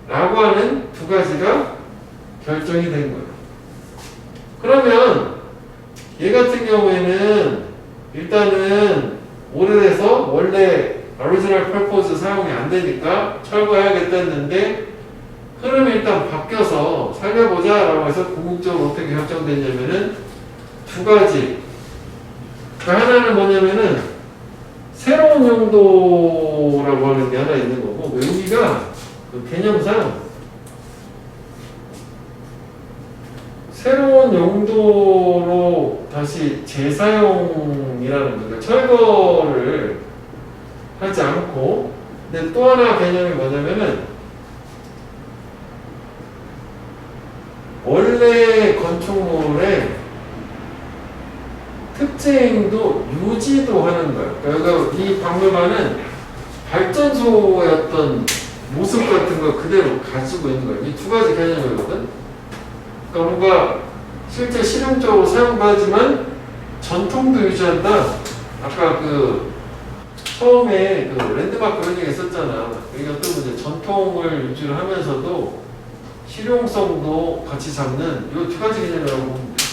라고 하는 두 가지가 결정이 된 거예요. 그러면 얘 같은 경우에는 일단은 오래돼서 원래 오리지널 퍼포즈 사용이 안 되니까 철거해야겠다 했는데 흐름이 일단 바뀌어서 살려보자 라고 해서 궁극적으로 어떻게 결정됐냐면은 두 가지. 그 하나는 뭐냐면은 새로운 용도라고 하는 게 하나 있는 거고, 여기가 그 개념상 새로운 용도로 다시 재사용이라는 거죠. 철거를 하지 않고. 근데 또 하나 개념이 뭐냐면은 원래 건축물의 특징도 유지도 하는 거예요. 그러니까 이 박물관은 발전소의 어떤 모습 같은 거 그대로 가지고 있는 거예요. 이 두 가지 개념이거든. 그러니까 뭔가 실제 실용적으로 사용하지만 전통도 유지한다. 아까 그 처음에 그 랜드마크 그런 얘기 했었잖아. 그러니까 또 이제 전통을 유지를 하면서도 실용성도 같이 잡는 이 두 가지 개념이라고 보면 돼.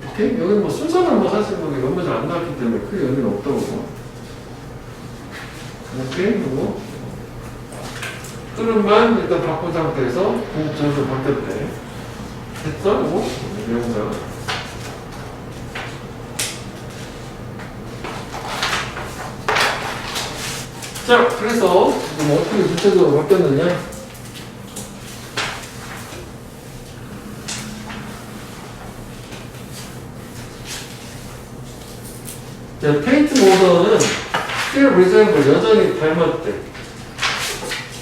오케이? 여기는 뭐 순서는 뭐 사실 뭐 연문이 안 나왔기 때문에 크게 의미는 없다고. 오케이? 그리고 흐름만 일단 바꾼 상태에서 궁극적으로 바뀌었대. 됐어? 이거? 내용상. 자, 그래서 지금 어떻게 구체적으로 바뀌었느냐? 자, 테이트 모던은 still resemble, 여전히 닮았대.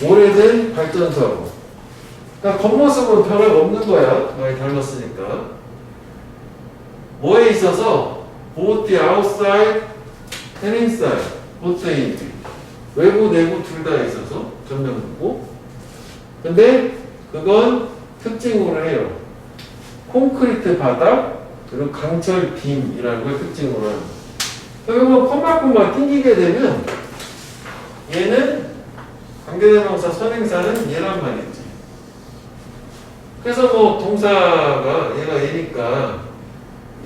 오래된 발전소하고. 그러니까 겉모습은 변화가 없는 거야. 많이 닮았으니까. 뭐에 있어서 both the outside and inside, both in, 외부 내부 둘 다 있어서 전면부고. 근데 그건 특징으로 해요. 콘크리트 바닥 그리고 강철 빔이라는 걸 특징으로 하는 거예요. 이거 콤마콤마 튕기게 되면 얘는 관계대명사 선행사는 얘란 말이지. 그래서 뭐 동사가 얘가 얘니까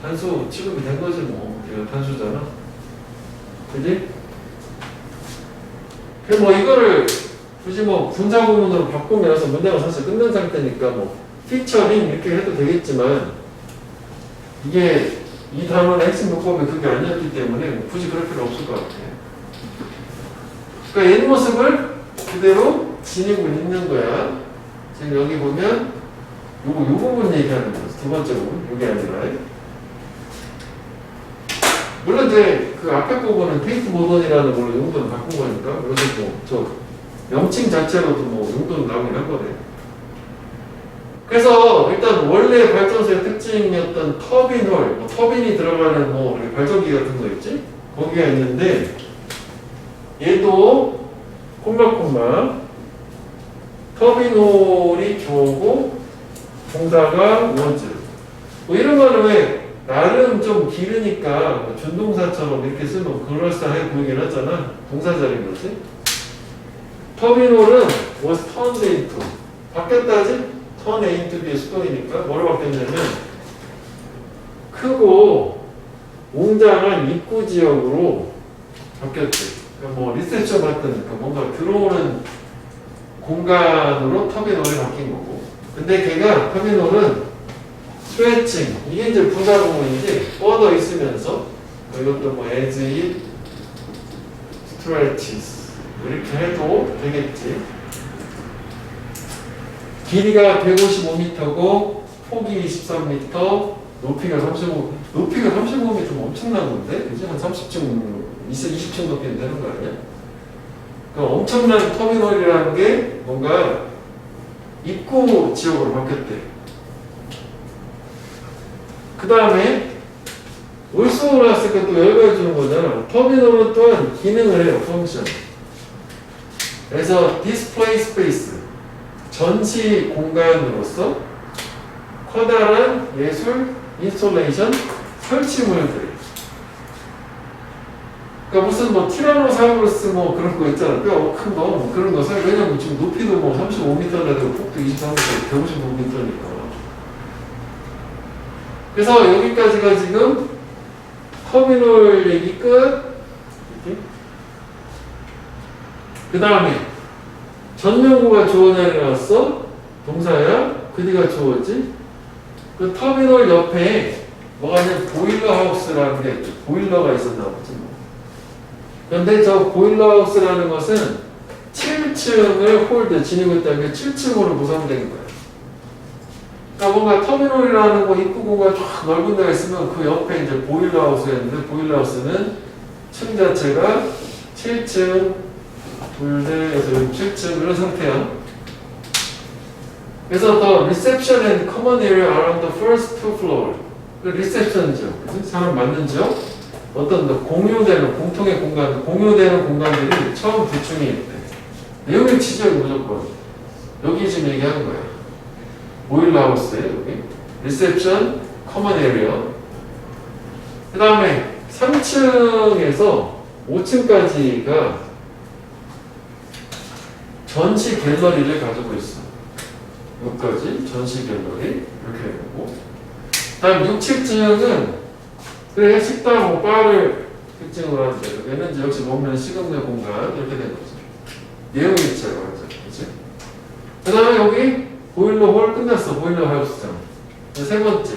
단수 취급이 된 거지 뭐. 얘가 단수잖아. 그지? 그래서 뭐 이거를 굳이 뭐 분사구문으로 바꾸면서 문장은 사실 끝난 상태니까 뭐 피처링 이렇게 해도 되겠지만 이게 이 단어의 핵심 문법이 그게 아니었기 때문에 굳이 그럴 필요 없을 것 같아요. 그러니까 옛 모습을 그대로 지니고 있는 거야. 지금 여기 보면 요 부분 얘기하는 거죠. 두 번째 부분. 요게 아니라. 물론 이제 그 앞에 부분은 테이트 모던이라는 걸로 용도를 바꾼 거니까 그래서 뭐 저 명칭 자체로도 뭐 용도는 나오긴 한 거네. 그래서 일단 원래 발전소의 특징이었던 터빈홀, 뭐 터빈이 들어가는 뭐 발전기 같은 거 있지? 거기가 있는데 얘도 콤마 터빈홀이 주어고 동사가 was. 뭐 이런 거는 왜 나름 좀 길으니까 뭐 준동사처럼 이렇게 쓰면 그럴싸해 보이긴 하잖아. 동사자리인 거지. 터빈홀은 was turned into. 바뀌었다지? turn into be 수동이니까 뭐로 바뀌었냐면 크고 웅장한 입구 지역으로 바뀌었대. 그러니까 뭐 리셉션 같은 그러니까 뭔가 들어오는 공간으로 터미널이 바뀐 거고. 근데 걔가 터미널은 스트레칭 이게 이제 부사구문인지 뻗어 있으면서 이것도 뭐 as it stretches 이렇게 해도 되겠지. 길이가 155m고 폭이 23m, 높이가 35m면 엄청난 건데, 그지? 한 30층, 20층 높이는 되는 거 아니야? 그러니까 엄청난 터미널이라는 게 뭔가 입구 지역으로 바뀌었대. 그 다음에 올수 나왔으니까 또 열거해 주는 거잖아. 터미널은 또한 기능을 해요, 펑션. 그래서 display space, 전시 공간으로서 커다란 예술 인스톨레이션 설치물들. 그러니까 무슨 뭐 티라노사우루스 뭐 그런 거 있잖아. 뼈 큰 거, 뭐 그런 거. 왜냐면 지금 높이도 뭐 35m나 되고 폭도 23m, 155m니까. 그래서 여기까지가 지금 터미널 얘기 끝. 그 다음에 전명구가 주어냐에 나왔어. 동사야. 그 뒤가 주어지. 그 터미널 옆에 뭐가 있냐면 보일러 하우스라는 게 있죠. 보일러가 있었나 보지 뭐. 그런데 저 보일러 하우스라는 것은 7층을 홀드 지니고 있다는 게 7층으로 구성된 거예요. 그러니까 뭔가 터미널이라는 거 입구 공간 쫙 넓은 데가 있으면 그 옆에 이제 보일러 하우스였는데 보일러 하우스는 층 자체가 7층, 둘셋에서 7층 이런 상태야. 그래서 the reception and common area are on the first two floor. 그 리셉션 지역, 사람 맞는 지역, 어떤 공유되는 공통의 공간, 공유되는 공간들이 처음 두 층에 있대. 내용의 지적이 무조건 여기 지금 얘기하는 거야. 보일러 하우스에 여기 리셉션, 커먼 에리어. 그 다음에 3층에서 5층까지가 전시 갤러리를 가지고 있어. 여기까지 전시 갤러리 이렇게 되고. 다음 6, 7층은 그래 식당, 뭐 바를 특징으로 하는데 여기는 이제 역시 먹는 식음료 공간 이렇게 된 거죠. 내용이 있죠, 그렇지? 그 다음에 여기 보일러 홀 끝났어. 보일러 하우스장. 세 번째.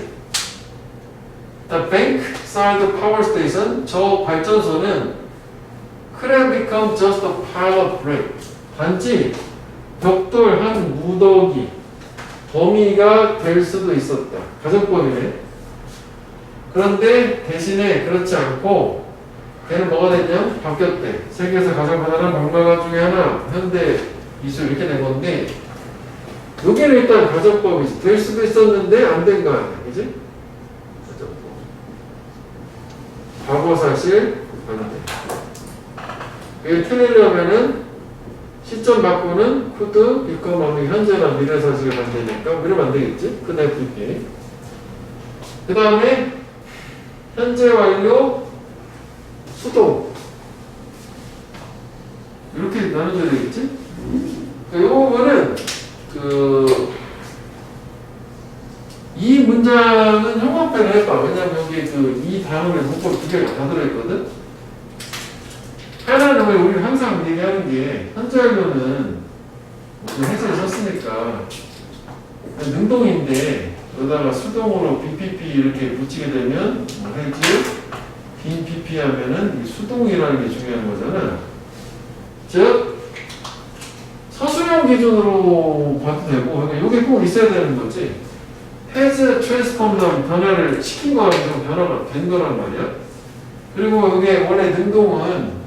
The bank side power station. 저 발전소는 could have become just a pile of brick. 단지 벽돌 한 무더기, 더미가 될 수도 있었다. 가정법이네. 그런데 대신에 그렇지 않고 걔는 뭐가 됐냐? 바뀌었대. 세계에서 가장 가난한 박물관 중에 하나, 현대 미술 이렇게 된 건데 여기는 일단 가정법이지. 될 수도 있었는데 안 된 거 아니야. 그지? 가정법. 과거 사실 반대. 이게 틀리려면은 시점 바꾸는 could become 현재나 미래 사실을 만드니까 이러면 안 되겠지? could have become. 그 다음에 현재 완료 수동 이렇게 나눠줘야 되겠지? 이 부분은 이 문장은 형광펜을 해봐. 왜냐면 여기 이 단어의 문법 두 개가 다 들어있거든. 하나는 왜 우리 항상 얘기하는 게 현재 완료는 해석을 썼으니까 능동인데 여기다가 수동으로 BPP 이렇게 붙이게 되면 해지 빈 PP 하면은 이 수동이라는 게 중요한 거잖아. 즉 서술형 기준으로 봐도 되고 이게 꼭 있어야 되는 거지. has transformed 변화를 시킨 거랑 좀 변화가 된 거란 말이야. 그리고 이게 원래 능동은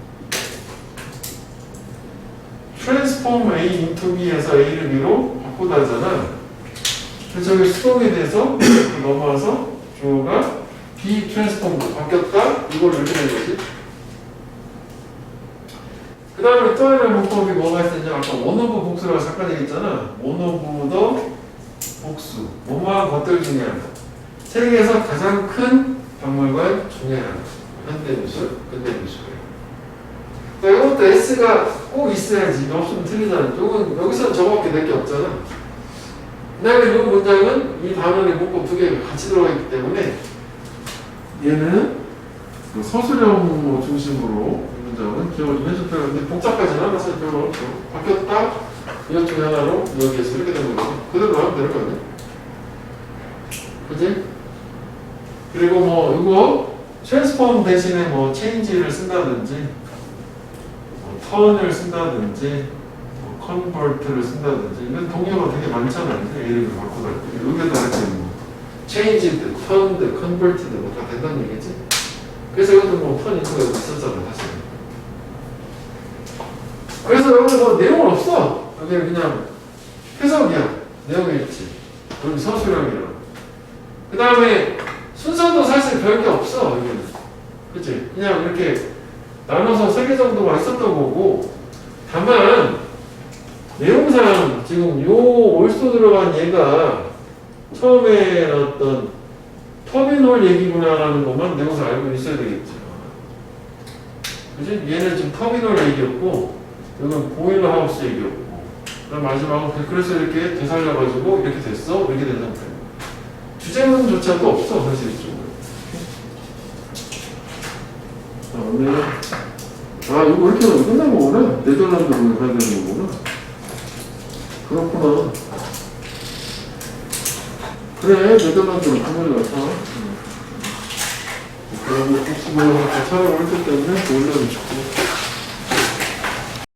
transform A into B에서 A를 B로 바꾸다잖아. 그래서 저기 수동에 대해서 넘어와서 주어가 B 트랜스폼으로 바뀌었다. 이걸 이렇게 된 거지. 그 다음에 또 하나 문법이 뭐가 있었냐. 아까 원오브 복수라고 잠깐 얘기했잖아. 원오브 더 복수. 뭐뭐한 것들 중에 하나. 세계에서 가장 큰 박물관 중에 하나. 현대미술, 근대미술. 그러니까 이것도 S가 꼭 있어야지. 없으면 틀리잖아. 여기서는 저거밖에 낼 게 없잖아. 그 다음에 이 문장은 이 단원의 문법 두 개가 같이 들어가 있기 때문에 얘는 서술형 중심으로 이 문장은 기억을 좀 해줄 필요가 있는데 복잡하진 않아서 별로 어렵죠. 바뀌었다. 이것 중에 하나로 여기에서 이렇게 된 거죠. 그대로 하면 되는 거 아니야? 그치? 그리고 뭐 이거 트랜스폼 대신에 뭐 체인지를 쓴다든지 뭐 턴을 쓴다든지 뭐 컨버트를 쓴다든지 이런 동료가 되게 많잖아요. 이름을 바꾸다 여기다 이렇게 뭐 체인지드, 턴드, 컨버트드 뭐 다 된다는 얘기지. 그래서 이것도 뭐 턴 인수가 있었잖아 사실. 그래서 여기 뭐 내용은 없어. 여기 그냥 해석이야. 내용이 있지. 여기 서술형이랑. 그 다음에 순서도 사실 별게 없어. 여기는. 그치? 그냥 이렇게 나눠서 3개 정도가 있었던 거고, 다만 내용상 지금 요 올수 들어간 얘가 처음에 어떤 터미널 얘기구나라는 것만 내용상 알고 있어야 되겠죠. 그치? 얘는 지금 터미널 얘기였고, 이건 보일러 하우스 얘기였고, 그다음 마지막은 그래서 이렇게 되살려가지고 이렇게 됐어? 이렇게 된 상태예요. 주제문조차도 없어, 사실 이쪽은. 다음에 이거 이렇게 하면 끝난 거구나. 네덜란드로 가야 되는 거구나. 그렇구나. 그래, 네덜란드로 가면 나타. 그러면 혹시 뭐 촬영을 했기 때문에 보일러를 주고.